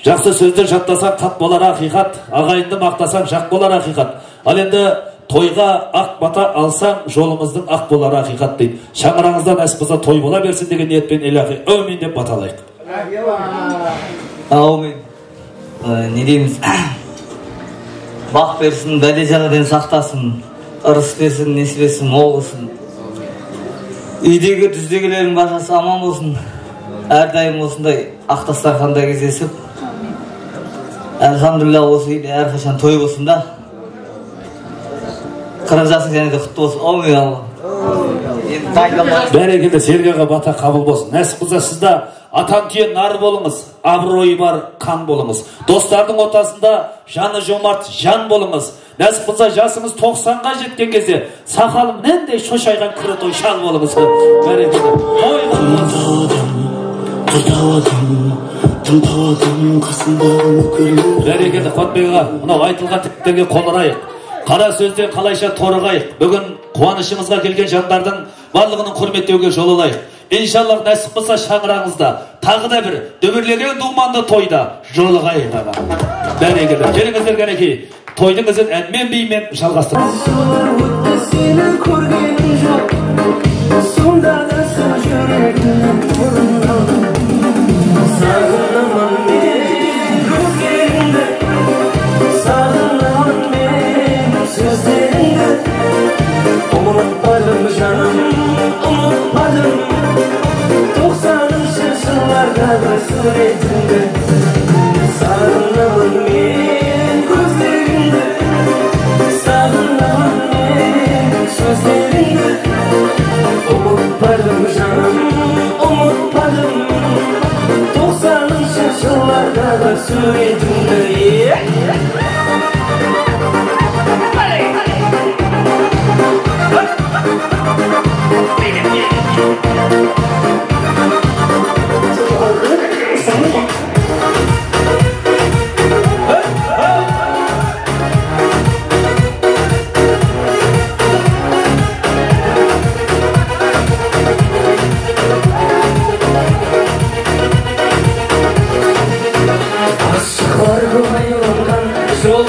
Жақсы сөздер жаттасаң қат болар ақиқат, ағайынды мақтасаң жақ болар ақиқат. Ал енді тойға ақ бата алсаң, жолымыздың ақ болар ақиқат дейді. Шаңыраңыздан әспізі той бола берсін деген ниетпен илахи әумин деп баталайық. Әумин. Не дейміз? Бақ берсін, бәле-жаладан сақтасын, ырыс берсін, несібесін, мол болсын. Үйдегі дүздегілердің башасы аман болсын. әрдайым осындай ақ дастарханда кездесіп, әлхамдулилля осы үйде әрқашан той болсын да. 40 жасың және де құтты болсын. Омей Алла. Бәрекелді Сергейға бата қабыл болсын. Нәсіп болса сізді атан түйе нар болыңыз, абыройы бар қан болыңыз. Достардың ортасында жаны жомарт жан болыңыз. Нәсіп болса жасыңыз 90-ға жеткен кезде сақалым нендей шошайған күрі той шал болыңыз. Бәрекелді. Бәрекелді Қуатбекға мынау айтылған тіптерге қол ұрайық. Қара сөзден қалайша торығайық. Бүгін қуанышымызға келген жандардың барлығының құрметтеуге жол алайық. Иншаллах нәсіп болса шаңырағыңызда тағы да бір дөбірлеген думанды тойда жолығайық аға. Бәрекелді. Келіңіздер кәнекей. Тойдың ізін әнмен беймен жалғастырыңыз. Unutmadım canım, unutmadım 90'lı yıllarda suretinde Sağlamın men gözlerinde Sağlamın men sözlerinde Unutmadım canım, unutmadım 90'lı yıllarda suretinde Aşklar bayılgan, yol